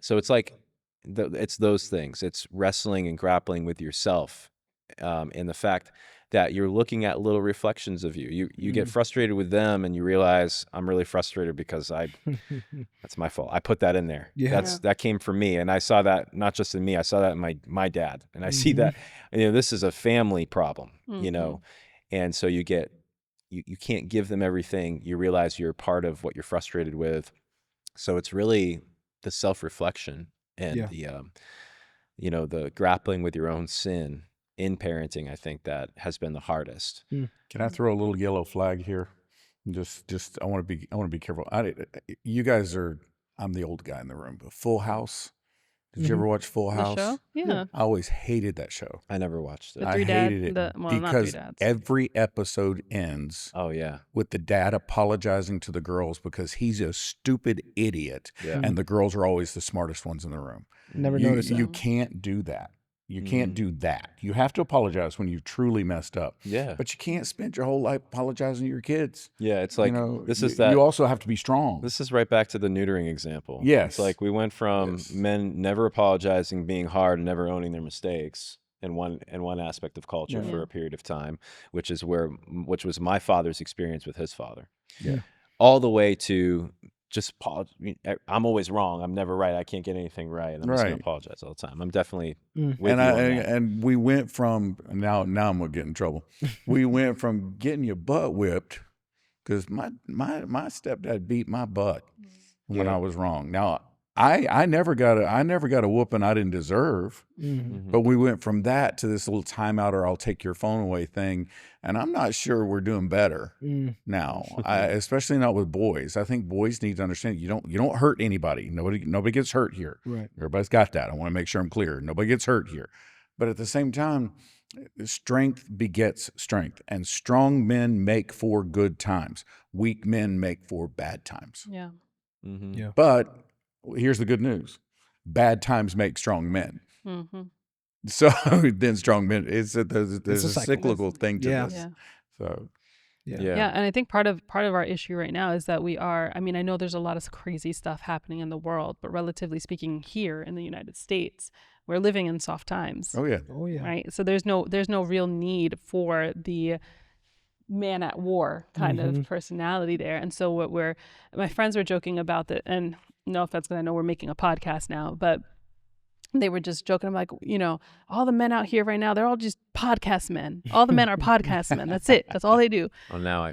So it's like, it's those things. It's wrestling and grappling with yourself, and the fact that you're looking at little reflections of you. You get frustrated with them, and you realize I'm really frustrated because that's my fault. I put that in there. That came from me, and I saw that not just in me. I saw that in my dad, and I see that this is a family problem, and so you can't give them everything. You realize you're part of what you're frustrated with. So it's really the self-reflection and the grappling with your own sin in parenting. I think that has been the hardest. Can I throw a little yellow flag here? Just I want to be careful. You guys are. I'm the old guy in the room. But Full House. Did you ever watch Full House? The show? Yeah. I always hated that show. I never watched it. The I three hated dad- it not three because dads. every episode ends Oh yeah. with the dad apologizing to the girls because he's a stupid idiot, Yeah. and the girls are always the smartest ones in the room. Never noticed that. You can't do that. You can't do that. You have to apologize when you've truly messed up. Yeah. But you can't spend your whole life apologizing to your kids. Yeah, it's like, this is You also have to be strong. This is right back to the neutering example. Yes. It's like we went from men never apologizing, being hard, and never owning their mistakes in one aspect of culture for a period of time, which was my father's experience with his father. Yeah. All the way to just I'm always wrong. I'm never right. I can't get anything right. And I'm just going to apologize all the time. I'm definitely with you on that. And we went from now I'm gonna get in trouble. We went from getting your butt whipped because my stepdad beat my butt when I was wrong. Now I never got a whooping I didn't deserve. But we went from that to this little timeout or I'll take your phone away thing. And I'm not sure we're doing better now, especially not with boys. I think boys need to understand you don't hurt anybody. Nobody gets hurt here. Right. Everybody's got that. I want to make sure I'm clear. Nobody gets hurt here. But at the same time, strength begets strength, and strong men make for good times. Weak men make for bad times. Yeah. Yeah. But here's the good news: bad times make strong men. Mm-hmm. So then strong men, there's a cyclical thing to this. Yeah. So Yeah, and I think part of our issue right now is that I know there's a lot of crazy stuff happening in the world, but relatively speaking, here in the United States, we're living in soft times. Oh yeah. Right. So there's no real need for the man at war kind of personality there. And so my friends were joking about that, and no offense, because I know we're making a podcast now, but they were just joking. I'm like, all the men out here right now, they're all just podcast men. All the men are podcast men. That's it. That's all they do. Oh, now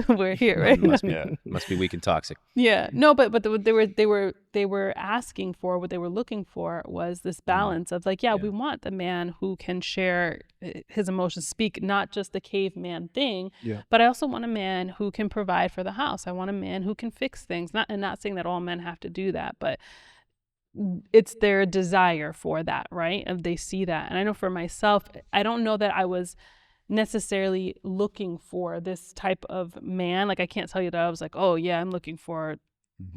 we're here, right? Must be weak and toxic. Yeah. No, but they were asking for, what they were looking for was this balance of like, we want the man who can share his emotions, speak not just the caveman thing, but I also want a man who can provide for the house. I want a man who can fix things. Not saying that all men have to do that, but it's their desire for that, right? And they see that. And I know for myself, I don't know that I was necessarily looking for this type of man. Like, I can't tell you that I was like, oh yeah, I'm looking for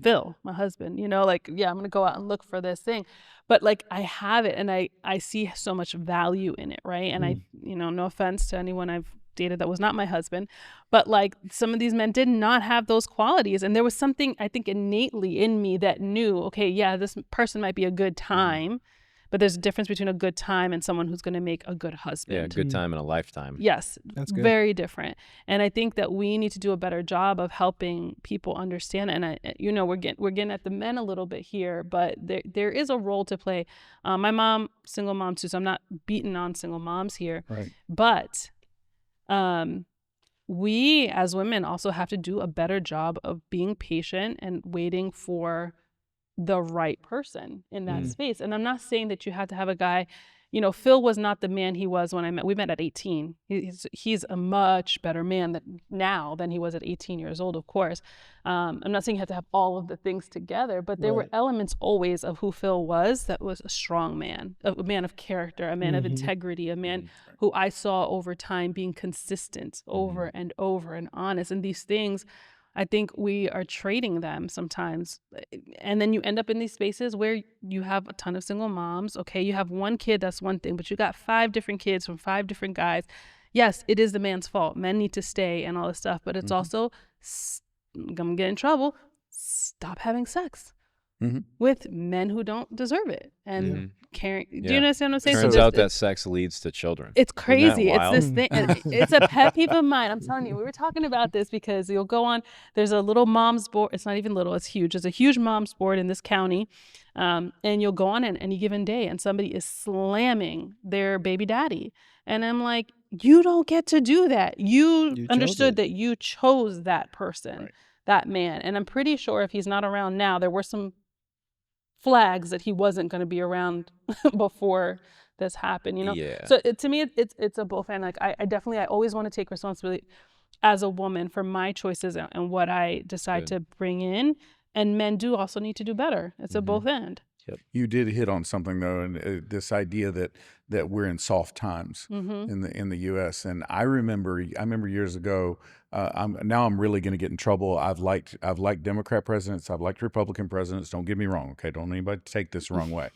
Phil, my husband, I'm going to go out and look for this thing. But like, I have it, and I see so much value in it, right? And I, no offense to anyone I've dated that was not my husband, but like, some of these men did not have those qualities, and there was something I think innately in me that knew, okay, this person might be a good time, but there's a difference between a good time and someone who's going to make a good husband. Yeah, a good time and a lifetime. Yes, that's good. Very different. And I think that we need to do a better job of helping people understand. And we're getting at the men a little bit here, but there is a role to play. My mom, single mom too, so I'm not beating on single moms here, right. But we as women also have to do a better job of being patient and waiting for the right person in that space. And I'm not saying that you have to have a guy, Phil was not the man he was when we met at 18. He's a much better man now than he was at 18 years old, of course. I'm not saying you have to have all of the things together, but there were elements always of who Phil was that was a strong man, a man of character, a man of integrity, a man who I saw over time being consistent over and over and honest. And these things, I think we are trading them sometimes. And then you end up in these spaces where you have a ton of single moms. Okay, you have one kid, that's one thing, but you got 5 different kids from 5 different guys. Yes, it is the man's fault. Men need to stay and all this stuff, but it's also, I'm gonna get in trouble, stop having sex with men who don't deserve it. And caring. Do you understand what I'm saying? Turns out that sex leads to children. It's crazy. It's this thing. It's a pet peeve of mine. I'm telling you, we were talking about this because you'll go on, there's a little mom's board. It's not even little, it's huge. There's a huge mom's board in this county. And you'll go on in any given day and somebody is slamming their baby daddy. And I'm like, you don't get to do that. You understood that you chose that person, that man. And I'm pretty sure if he's not around now, there were some flags that he wasn't going to be around before this happened, So to me, it's a both and. Like, I always want to take responsibility as a woman for my choices and what I decide to bring in. And men do also need to do better. It's a both and. Yep. You did hit on something though, and this idea that we're in soft times in the U.S. And I remember years ago. I'm really going to get in trouble. I've liked Democrat presidents. I've liked Republican presidents. Don't get me wrong. Okay, don't anybody take this the wrong way.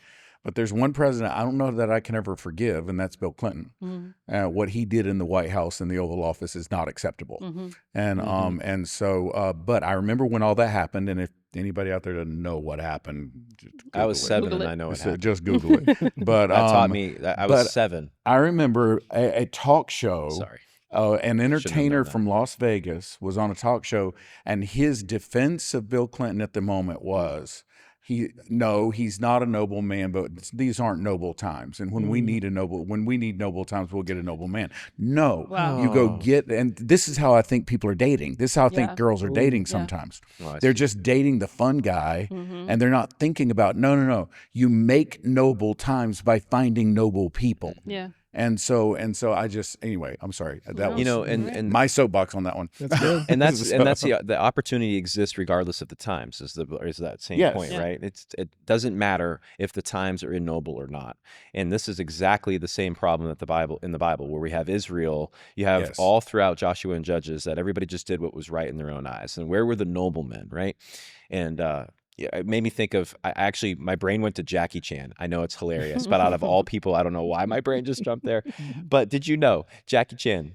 But there's one president I don't know that I can ever forgive, and that's Bill Clinton. What he did in the White House and the Oval Office is not acceptable. And so, but I remember when all that happened, and if anybody out there doesn't know what happened, just I was Google it. 7 Google and it. I know what So happened. just Google it. But That taught me. I was but 7. I remember a talk show. Sorry. An entertainer known that. from Las Vegas was on a talk show, and his defense of Bill Clinton at the moment was, he's not a noble man, but these aren't noble times. And when we need noble times, we'll get a noble man. No, Wow. you go get, and this is how I think people are dating. This is how I think Yeah. girls are dating sometimes. Oh, I They're see. just dating the fun guy, and they're not thinking about, no. You make noble times by finding noble people. Yeah. And so I just, anyway, I'm sorry. That was and my soapbox on that one. That's good. and that's the opportunity exists regardless of the times is that same Yes. point, Yeah. right? It doesn't matter if the times are ignoble or not. And this is exactly the same problem that in the Bible where we have Israel, you have Yes. all throughout Joshua and Judges that everybody just did what was right in their own eyes. And where were the noblemen, right? And yeah, it made me think of, my brain went to Jackie Chan. I know it's hilarious, but out of all people, I don't know why my brain just jumped there. But did you know Jackie Chan,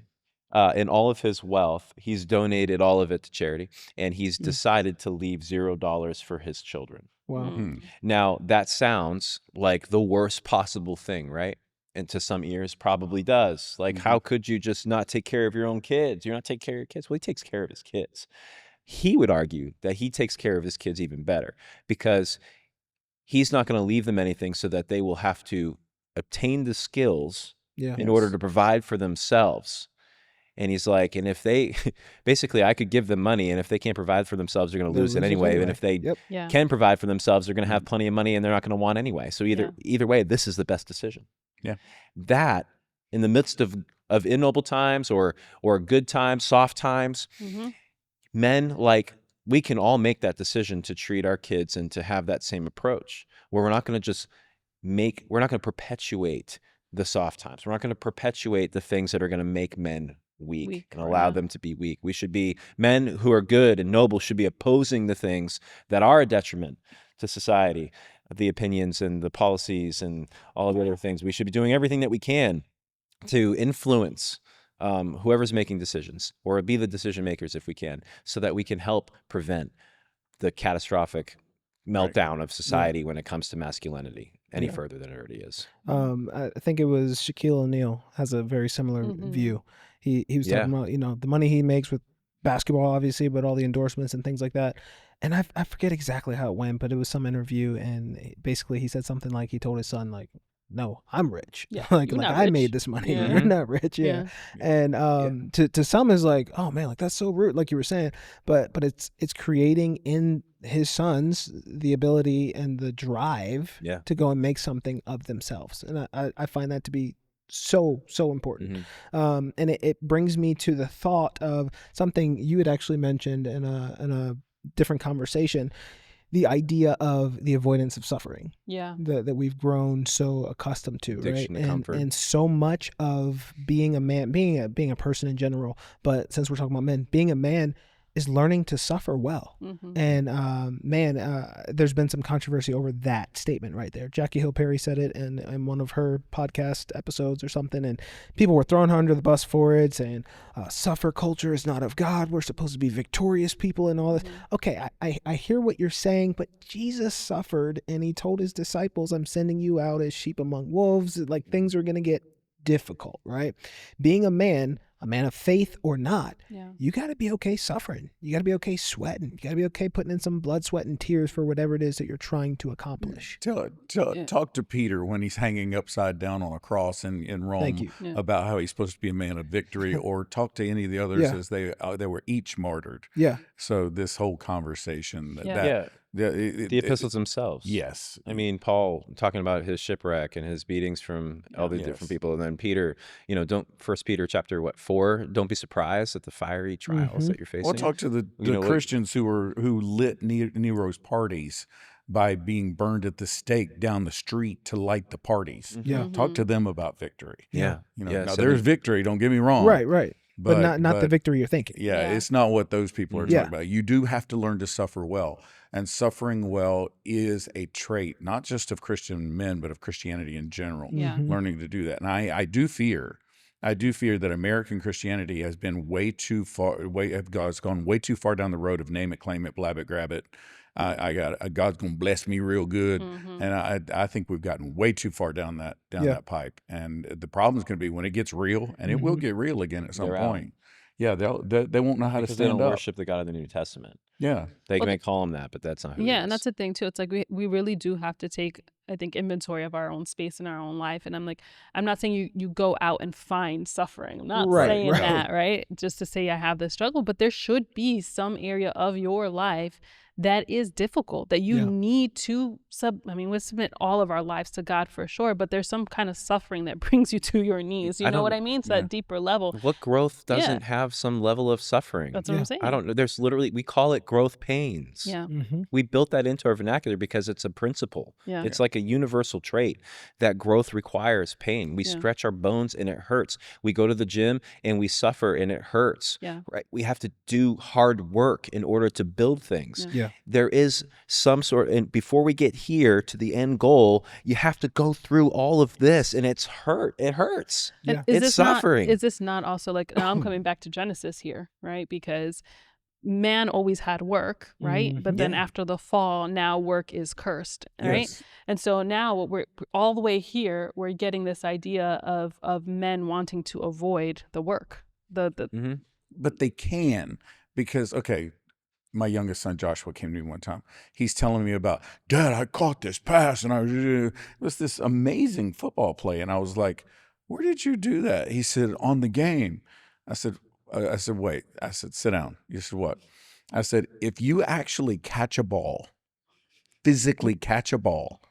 in all of his wealth, he's donated all of it to charity, and he's decided to leave $0 for his children. Wow. Now, that sounds like the worst possible thing, right? And to some ears, probably does. Like, how could you just not take care of your own kids? You're not taking care of your kids. Well, he takes care of his kids. He would argue that he takes care of his kids even better because he's not going to leave them anything so that they will have to obtain the skills in order to provide for themselves. And he's like, and if they, basically, I could give them money, and if they can't provide for themselves, they're going to lose it anyway. And if they can provide for themselves, they're going to have plenty of money, and they're not going to want anyway. So either way, this is the best decision. Yeah. That, in the midst of ignoble times or good times, soft times, men, like, we can all make that decision to treat our kids and to have that same approach where we're not going to perpetuate the soft times. We're not going to perpetuate the things that are going to make men weak and allow them to be weak. We should be men who are good and noble should be opposing the things that are a detriment to society, the opinions and the policies and all of the other things. We should be doing everything that we can to influence whoever's making decisions, or be the decision makers if we can, so that we can help prevent the catastrophic meltdown of society when it comes to masculinity any further than it already is. I think it was Shaquille O'Neal has a very similar view. He was talking about, the money he makes with basketball, obviously, but all the endorsements and things like that. And I forget exactly how it went, but it was some interview, and basically he said something like, he told his son, like, no, I'm rich. Yeah, like you're not I rich. made this money. Yeah. You're not rich. Yeah. And to some is like, oh man, like that's so rude, like you were saying. But it's creating in his sons the ability and the drive to go and make something of themselves. And I find that to be so important. And it brings me to the thought of something you had actually mentioned in a different conversation. The idea of the avoidance of suffering, that we've grown so accustomed to, Addiction right? to comfort. And so much of being a man, being a person in general, but since we're talking about men, being a man is learning to suffer well. And there's been some controversy over that statement right there. Jackie Hill Perry said it in one of her podcast episodes or something, and people were throwing her under the bus for it, saying suffer culture is not of God. We're supposed to be victorious people and all this. Okay, I hear what you're saying, but Jesus suffered, and he told his disciples, I'm sending you out as sheep among wolves. Like, things are going to get difficult, right? Being a man of faith or not, you got to be okay suffering. You got to be okay sweating. You got to be okay putting in some blood, sweat, and tears for whatever it is that you're trying to accomplish. Talk to Peter when he's hanging upside down on a cross in Rome about how he's supposed to be a man of victory, or talk to any of the others as they were each martyred. Yeah. So this whole conversation, the epistles themselves. Yes. I mean, Paul talking about his shipwreck and his beatings from all these different people. And then Peter, First Peter chapter 4, don't be surprised at the fiery trials that you're facing. Well, talk to the Christians who lit Nero's parties by being burned at the stake down the street to light the parties. Talk to them about victory. Now there's victory, don't get me wrong. Right. but not the victory you're thinking. Yeah, Yeah. it's not what those people are Yeah. talking about. You do have to learn to suffer well. And suffering well is a trait, not just of Christian men, but of Christianity in general. Yeah. Mhm. Learning to do that. And I do fear that American Christianity has been way too far, has gone way too far down the road of name it, claim it, blab it, grab it. God's gonna bless me real good, Mhm. and I think we've gotten way too far down that Yeah. pipe. And the problem is going to be when it gets real, and it will get real again at some They're out. point. Yeah, they won't know how to Because they stand don't up. worship the God of the New Testament. Yeah, They Well, may call him that, but that's not who he Yeah, is. and that's the thing too. It's like we really do have to take, I think, inventory of our own space in our own life. And I'm not saying you go out and find suffering. I'm not Right, saying right. that, right? Just to say I have this struggle, but there should be some area of your life that is difficult that you Yeah. need to we submit all of our lives to God for sure, but there's some kind of suffering that brings you to your knees. You I know what don't- I mean? It's yeah. that deeper level. What growth Yeah. doesn't have some level of suffering? That's what Yeah. I'm saying. I don't know. There's literally, we call it growth pains. Yeah. Mhm. We built that into our vernacular because it's a principle. Yeah. It's like a universal trait that growth requires pain. We Yeah. stretch our bones and it hurts. We go to the gym and we suffer and it hurts. Yeah. Right? We have to do hard work in order to build things. Yeah. Yeah. There is some sort, and before we get here to the end goal, you have to go through all of this, and it hurts. Yeah. Is It's this suffering. Is this not also like, now I'm coming back to Genesis here, right? Because man always had work, right? Mhm. But then Yeah. after the fall, now work is cursed, right? Yes. And so now what we're all the way here, we're getting this idea of men wanting to avoid the work. Mm-hmm. But they can, because okay, my youngest son Joshua came to me one time. He's telling me about, Dad, I caught this pass, and it was this amazing football play, and I was like, where did you do that? He said, on the game. I said, wait. I said, sit down. You said, what? I said, if you actually catch a ball, physically catch a ball,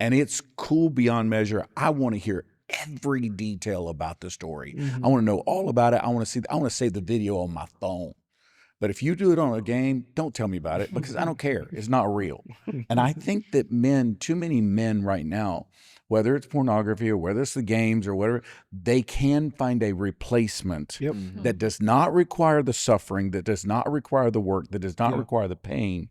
and it's cool beyond measure, I want to hear every detail about the story. I want to know all about it. I want to save the video on my phone. But if you do it on a game, don't tell me about it because I don't care. It's not real. And I think that too many men right now, whether it's pornography or whether it's the games or whatever, they can find a replacement Yep. that does not require the suffering, that does not require the work, that does not require the pain,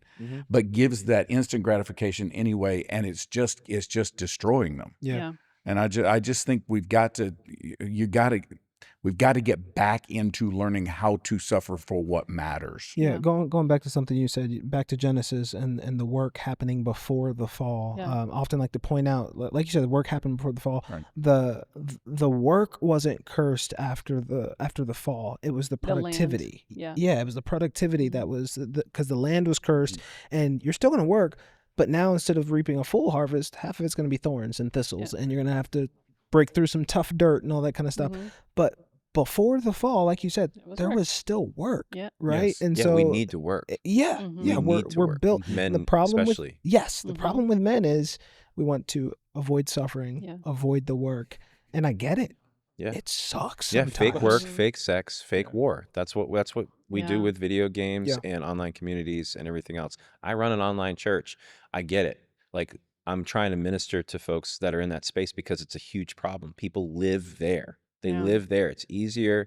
but gives that instant gratification anyway. And it's just destroying them. Yeah. And I just think we've got to get back into learning how to suffer for what matters. Yeah, Yeah. going back to something you said, back to Genesis and the work happening before the fall. Yeah. Often like to point out, like you said, the work happened before the fall. Right. The work wasn't cursed after the fall. It was the The land. productivity. Yeah. It was the productivity that was because the land was cursed, and you're still going to work, but now instead of reaping a full harvest, half of it's going to be thorns and thistles, and you're going to have to break through some tough dirt and all that kind of stuff. Mhm. But before the fall, like you said, was there work. was still work, Yeah. right? Yes. And Yeah, so we need to work. yeah, Mhm. yeah, We we're need to we're work. built. Men the problem especially. with the Mhm. problem with men is we want to avoid suffering, Yeah. avoid the work, and I get it. Yeah. It sucks. Yeah, fake work, sometimes. fake sex, fake war. That's what we do Yeah. with video games Yeah. and online communities and everything else. I run an online church. I get it. Like I'm trying to minister to folks that are in that space because it's a huge problem. People live there. They Yeah. live there. It's easier,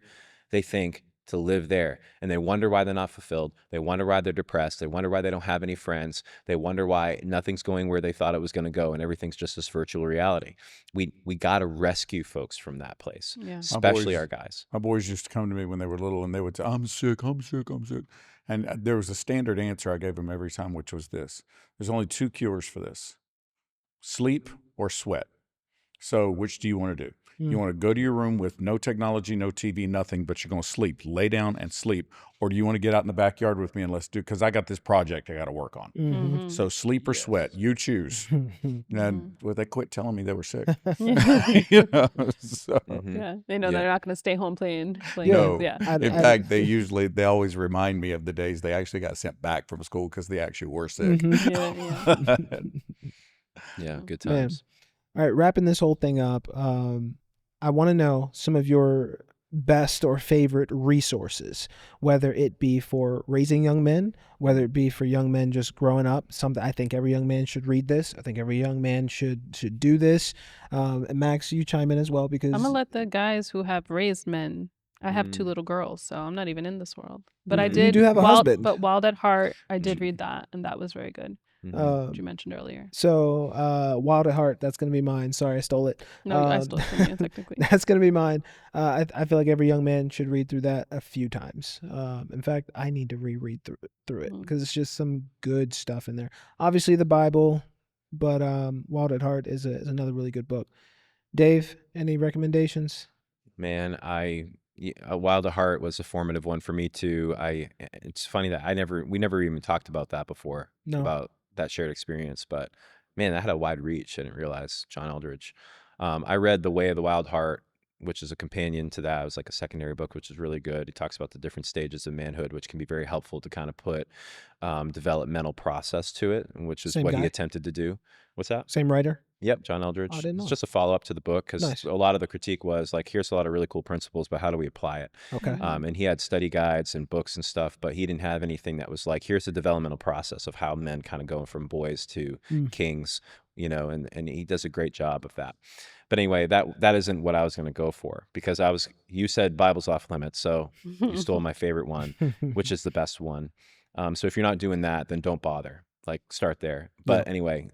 they think, to live there. And they wonder why they're not fulfilled. They wonder why they're depressed. They wonder why they don't have any friends. They wonder why nothing's going where they thought it was going to go and everything's just this virtual reality. We got to rescue folks from that place, Yeah. especially boys- our guys. My boys used to come to me when they were little, and they would say, I'm sick. And there was a standard answer I gave them every time, which was this. There's only two cures for this: sleep or sweat. So which do you want to do? You want to go to your room with no technology, no TV, nothing, but you're going to sleep, lay down and sleep. Or do you want to get out in the backyard with me and let's do, because I got this project I got to work on. Mhm. So sleep or sweat, you choose. And well, they quit telling me they were sick. Yeah. You know, so, Yeah. They know Yeah. they're not going to stay home playing. no. Yeah. In fact, they always remind me of the days they actually got sent back from school because they actually were sick. Mhm. Yeah. Yeah, good Man. times. All right, wrapping this whole thing up, I want to know some of your best or favorite resources, whether it be for raising young men, whether it be for young men just growing up. Something I think every young man should read this. I think every young man should do this. And Max, you chime in as well because I'm going to let the guys who have raised men I have 2 little girls, so I'm not even in this world. But I You did do have a husband. But Wild at Heart, I did read that, and that was very good, Um, which you mentioned earlier. So, Wild at Heart, that's going to be mine. Sorry, I stole it. No, I stole it from you, technically. That's going to be mine. I feel like every young man should read through that a few times. In fact, I need to reread through it because it's just some good stuff in there. Obviously, the Bible, but Wild at Heart is another really good book. Dave, any recommendations? Man, Wild at Heart was a formative one for me too. It's funny that we never even talked about that before, No. about that shared experience, but man, that had a wide reach. I didn't realize. John Eldridge. I read The Way of the Wild Heart, which is a companion to that. It was like a secondary book, which is really good. He talks about the different stages of manhood, which can be very helpful to kind of put developmental process to it, which is Same what guy? he attempted to do. What's that? Same writer? Yep, John Eldridge. I didn't know It's it. just a follow-up to the book because Nice. a lot of the critique was like, here's a lot of really cool principles, but how do we apply it? Okay. And he had study guides and books and stuff, but he didn't have anything that was like, here's the developmental process of how men kind of go from boys to kings, and he does a great job of that. But anyway, that isn't what I was going to go for because you said Bible's off limits, so you stole my favorite one, which is the best one. So if you're not doing that, then don't bother. Like, start there. But anyway,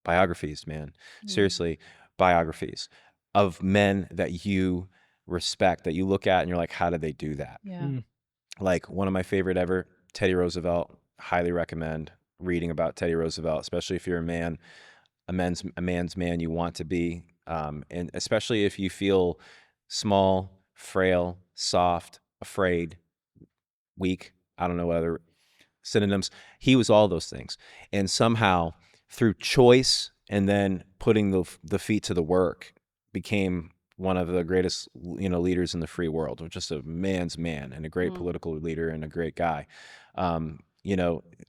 biographies, man. Seriously, biographies of men that you respect, that you look at and you're like, how did they do that? Yeah. Like one of my favorite ever, Teddy Roosevelt. Highly recommend reading about Teddy Roosevelt, especially if you're a man, a man's man you want to be, and especially if you feel small, frail, soft, afraid, weak. I don't know what other synonyms. He was all those things, and somehow through choice and then putting the feet to the work became one of the greatest leaders in the free world. Just a man's man and a great political leader and a great guy. And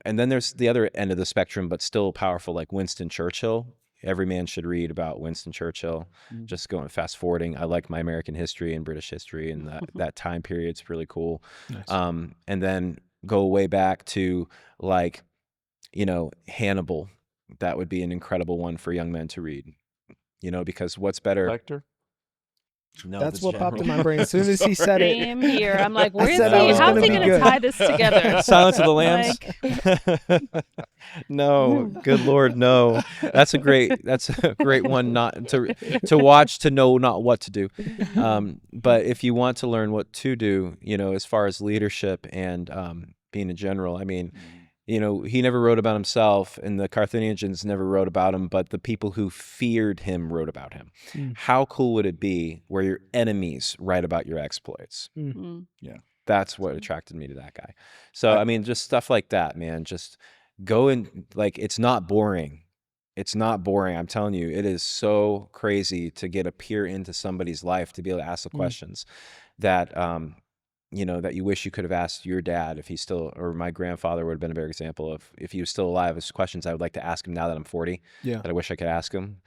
then there's the other end of the spectrum, but still powerful, like Winston Churchill. Every man should read about Winston Churchill. Just going fast forwarding. I like my American history and British history, and that time period's really cool. Nice. And then go way back to like, Hannibal. That would be an incredible one for young men to read, because what's better? Lecter? No, That's the what popped in general. my brain as soon as he said it. Same here. I'm like, where's said I was how's gonna he be going to good. tie this together? Silence of the Lambs. No, good Lord, no. That's a great one not to watch, to know not what to do. But if you want to learn what to do, as far as leadership and being a general, I mean, he never wrote about himself, and the Carthaginians never wrote about him, but the people who feared him wrote about him. How cool would it be where your enemies write about your exploits? Yeah. That's what attracted me to that guy. So, I mean, just stuff like that, man. Just go and, like, it's not boring. It's not boring. I'm telling you, it is so crazy to get a peer into somebody's life, to be able to ask the questions that, that you wish you could have asked your dad if he's still, or my grandfather would have been a better example of, if he was still alive, his questions I would like to ask him now that I'm 40, that I wish I could ask him.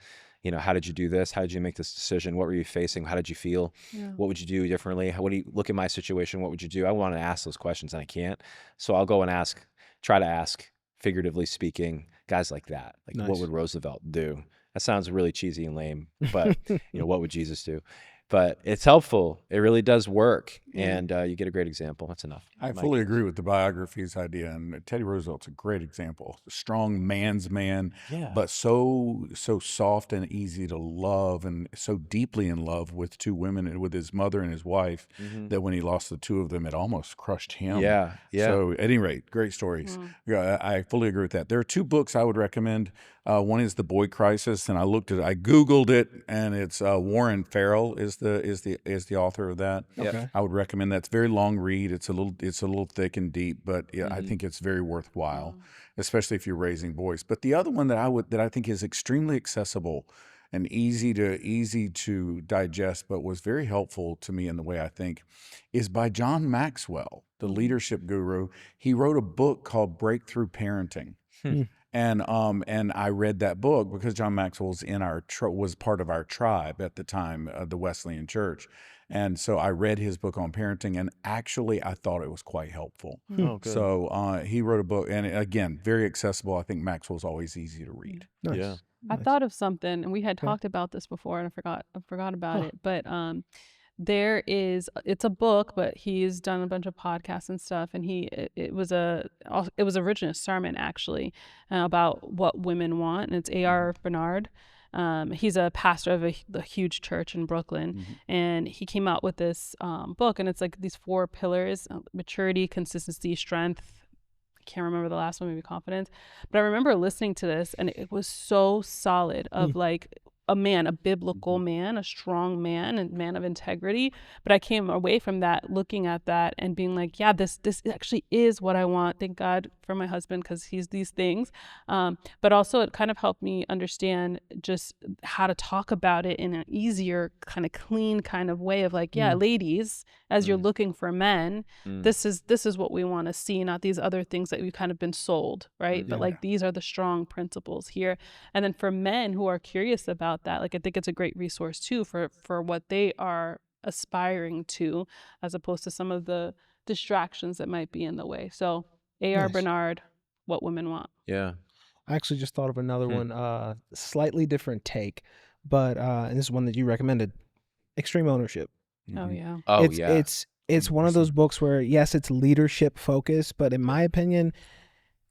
How did you do this? How did you make this decision? What were you facing? How did you feel? What would you do differently? What do you look at my situation? What would you do? I want to ask those questions and I can't. So I'll go and try to ask, figuratively speaking, guys like that. Like, Nice. what would Roosevelt do? That sounds really cheesy and lame, but what would Jesus do? But it's helpful. It really does work. And you get a great example. That's enough. I fully agree with the biographies idea, and Teddy Roosevelt's a great example. Strong man's man, but so soft and easy to love, and so deeply in love with two women and with his mother and his wife that when he lost the two of them, it almost crushed him. Yeah. So at any rate, great stories. Yeah, I fully agree with that. There are two books I would recommend. One is The Boy Crisis, and I Googled it, and it's Warren Farrell is the author of that. Okay. I would recommend that. It's a very long read. It's a little thick and deep, but I think it's very worthwhile, especially if you're raising boys. But the other one that I think is extremely accessible and easy to digest, but was very helpful to me in the way I think, is by John Maxwell, the leadership guru. He wrote a book called Breakthrough Parenting. And I read that book because John Maxwell was part of our tribe at the time, the Wesleyan Church. And so I read his book on parenting, and actually I thought it was quite helpful. Oh, good. So he wrote a book, and again, very accessible. I think Maxwell's always easy to read. Nice. Yeah. I thought of something, and we had talked about this before, and I forgot about it. But it's a book, but he's done a bunch of podcasts and stuff, and it was originally a sermon actually about what women want, and it's A.R. Bernard. He's a pastor of a huge church in Brooklyn, and he came out with this book, and it's like these 4 pillars: maturity, consistency, strength. I can't remember the last one, maybe confidence. But I remember listening to this, and it was so solid of like a biblical man, a strong man, and man of integrity. But I came away from that looking at that and being like, yeah, this actually is what I want. Thank God for my husband, because he's these things. But also it kind of helped me understand just how to talk about it in an easier, kind of clean kind of way of like, yeah, ladies, as you're looking for men, this is what we want to see, not these other things that we've kind of been sold, right? But like these are the strong principles here. And then for men who are curious about that, like I think it's a great resource too for what they are aspiring to, as opposed to some of the distractions that might be in the way. So A.R. Bernard, What Women Want. Yeah. I actually just thought of another one, slightly different take, but and this is one that you recommended, Extreme Ownership. Oh yeah. Oh It's one of those books where, yes, it's leadership focused, but in my opinion,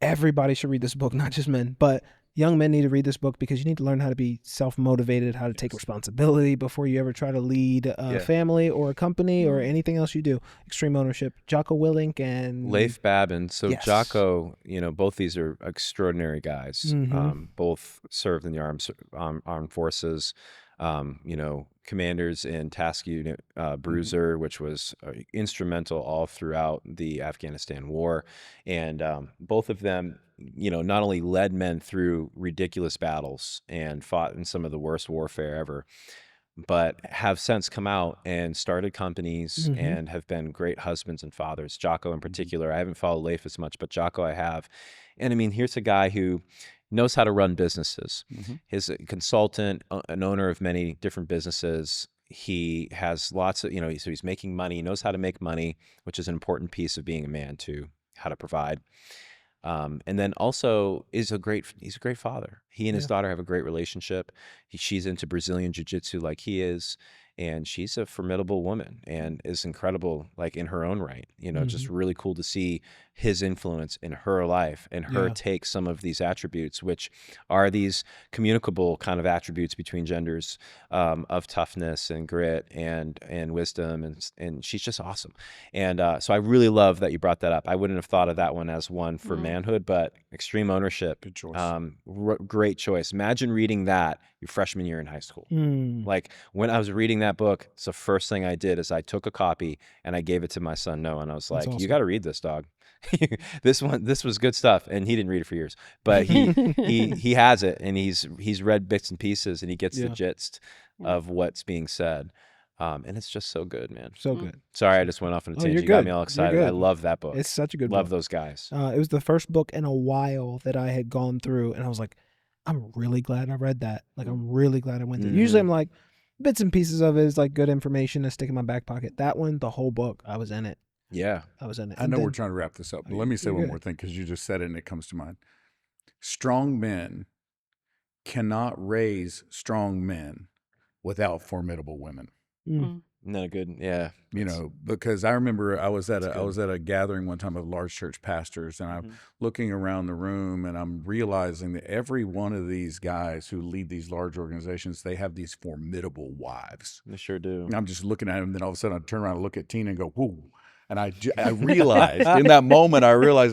everybody should read this book, not just men, but young men need to read this book because you need to learn how to be self-motivated, how to take responsibility before you ever try to lead a family or a company or anything else you do. Extreme Ownership, Jocko Willink and Leif Babin. So Yes. Jocko, both these are extraordinary guys. Both served in the armed forces. Commanders in Task Unit Bruiser, which was instrumental all throughout the Afghanistan war. And both of them, not only led men through ridiculous battles and fought in some of the worst warfare ever, but have since come out and started companies and have been great husbands and fathers. Jocko in particular, I haven't followed Leif as much, but Jocko I have. And I mean, here's a guy who knows how to run businesses. He's a consultant, an owner of many different businesses. He has lots of, so he's making money. He knows how to make money, which is an important piece of being a man too, how to provide. And then also he's a great father. He and his daughter have a great relationship. She's into Brazilian jiu-jitsu like he is. And she's a formidable woman and is incredible, like in her own right. Just really cool to see his influence in her life and her take some of these attributes, which are these communicable kind of attributes between genders, of toughness and grit and wisdom. And she's just awesome. And so I really love that you brought that up. I wouldn't have thought of that one as one for manhood, but Extreme Ownership. Good choice. Great choice. Imagine reading that your freshman year in high school. Like when I was reading that book, it's the first thing I did is I took a copy and I gave it to my son Noah, and I was like, awesome. "You got to read this, dog. This was good stuff." And he didn't read it for years, but he has it, and he's read bits and pieces, and he gets the gist of what's being said. And it's just so good, man. So good. Sorry, I just went off on a tangent. you're You got good. me all You're excited. good. I love that book. It's such a good Love book. those guys. It was the first book in a while that I had gone through, and I was like, I'm really glad I read that. Like, I'm really glad I went through. Usually I'm like, bits and pieces of it is like good information to stick in my back pocket. That one, the whole book, I was in it. Yeah. I was in it. I know we're trying to wrap this up, but let me say one more thing because you just said it and it comes to mind. Strong men cannot raise strong men without formidable women. Not a good, yeah. Because I remember I was at a gathering one time of large church pastors, and I'm looking around the room and I'm realizing that every one of these guys who lead these large organizations, they have these formidable wives. They sure do. And I'm just looking at them, and then all of a sudden I turn around and look at Tina and go, whoa. And I realized in that moment,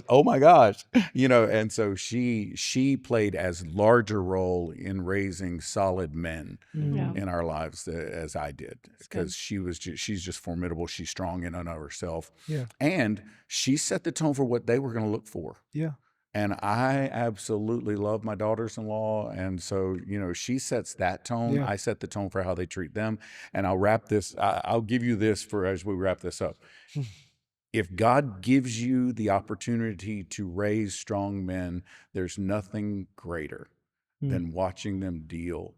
oh my gosh, and so she played as large a role in raising solid men in our lives as I did, because she's just formidable. She's strong in and of herself. Yeah. And she set the tone for what they were going to look for. Yeah. And I absolutely love my daughters-in-law. And so, she sets that tone. I set the tone for how they treat them. And I'll give you this as we wrap this up. If God gives you the opportunity to raise strong men, there's nothing greater than watching them deal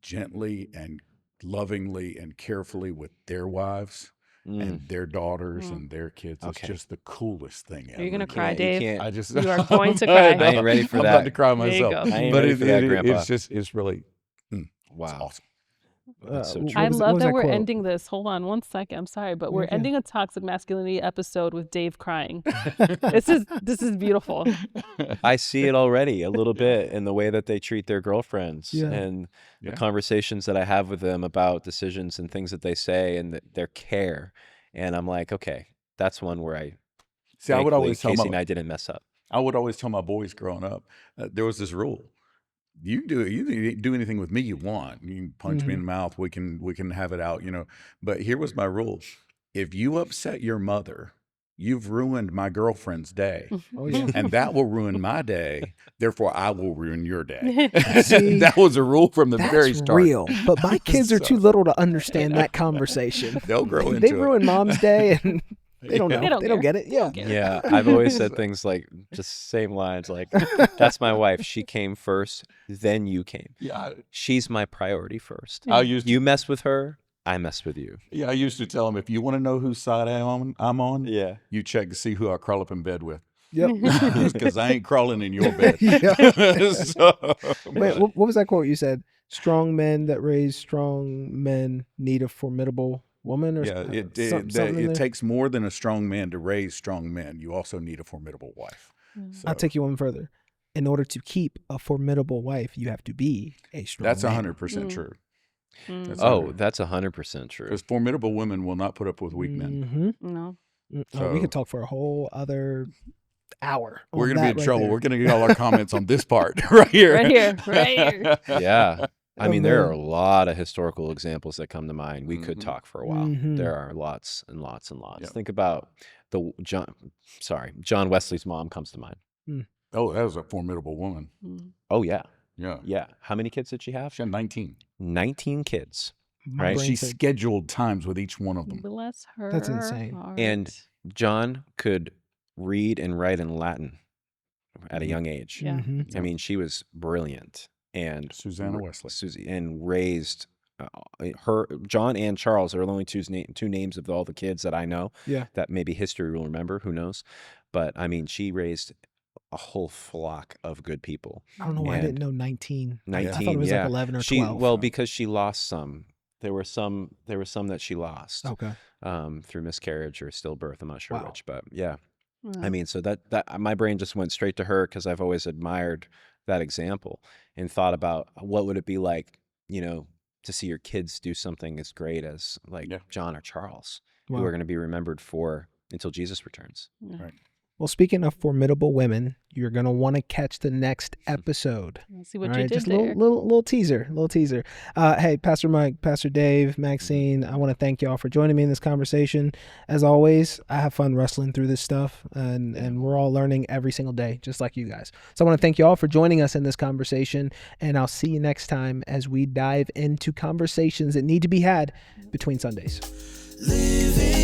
gently and lovingly and carefully with their wives and their daughters and their kids. It's just the coolest thing ever. Are you going to cry, Dave? You You are going to cry. I ain't I'm about to cry myself. There you go. I ain't ready for that, Grandpa. It's really, wow. it's awesome. That's so true. I what love was that we're quote? ending this. Hold on one second. I'm sorry, but we're Okay. ending a toxic masculinity episode with Dave crying. This is beautiful. I see it already a little bit in the way that they treat their girlfriends Yeah. and the Yeah. conversations that I have with them about decisions and things that they say and their care. And I'm like, okay, that's one where I See, I would thankfully, always tell Casey and my I didn't mess up. my boys growing up, there was this rule. You can do anything with me you want. You can punch me in the mouth. We can have it out, But here was my rule. If you upset your mother, you've ruined my girlfriend's day. Oh yeah. And that will ruin my day. Therefore, I will ruin your day. See, That was a rule from the very That's start. real. But my kids are So- too little to understand that conversation. They'll grow into They it. ruined mom's day and they don't know. They don't They don't care. get it. Yeah. Yeah, I've always said things like just same lines like, that's my wife. She came first, then you came. Yeah, She's my priority first. I used to, You mess with her, I mess with you. I used to tell them, if you want to know whose side I'm on, Yeah. you check to see who I crawl up in bed with. Yep. Because I ain't crawling in your bed. Yeah. So- Wait, what was that quote you said? Strong men that raise strong men need a formidable woman, or Yeah, something in there? it takes more than a strong man to raise strong men. You also need a formidable wife. I'll take you one further. In order to keep a formidable wife, you have to be a strong That's man. 100% true. That's Oh, that's 100% true. because formidable women will not put up with weak men. Mhm. No. Oh, we So- could talk for a whole other hour. We're on going to be that in right trouble. there. We're going to get all our comments on this part right here. Right here. Right here. Yeah. I Oh, mean, there man. are a lot of historical examples that come to mind. We could talk for a while. Mhm. There are lots and lots and lots. Yep. Think about John Wesley's mom comes to mind. Oh, that was a formidable woman. Oh, yeah. Yeah. Yeah. How many kids did she have? She had 19. 19 kids. My Right. brain She said- scheduled times with each one of them. Bless her. That's insane. heart. And John could read and write in Latin at a young age. Yeah. Mhm. I mean, she was brilliant. And Susanna Wesley. Susie, and raised her. John and Charles are the only two names of all the kids that I know. Yeah. That maybe history will remember. Who knows? But I mean, she raised a whole flock of good people. I don't know why I didn't And know 19. I 19, thought it was yeah. like 11 or She 12. well because she lost some. There were some that she lost Okay. through miscarriage or stillbirth. I'm not sure Wow. which, but yeah. Yeah. I mean, so that my brain just went straight to her because I've always admired that example and thought about what would it be like, to see your kids do something as great as like Yeah. John or Charles, Wow. who are going to be remembered for until Jesus returns. Right. Well, speaking of formidable women, you're going to want to catch the next episode. See what All you right, did just a there. little teaser. Hey, Pastor Mike, Pastor Dave, Maxine, I want to thank y'all for joining me in this conversation. As always, I have fun wrestling through this stuff, and we're all learning every single day, just like you guys. So I want to thank y'all for joining us in this conversation, and I'll see you next time as we dive into conversations that need to be had between Sundays. Living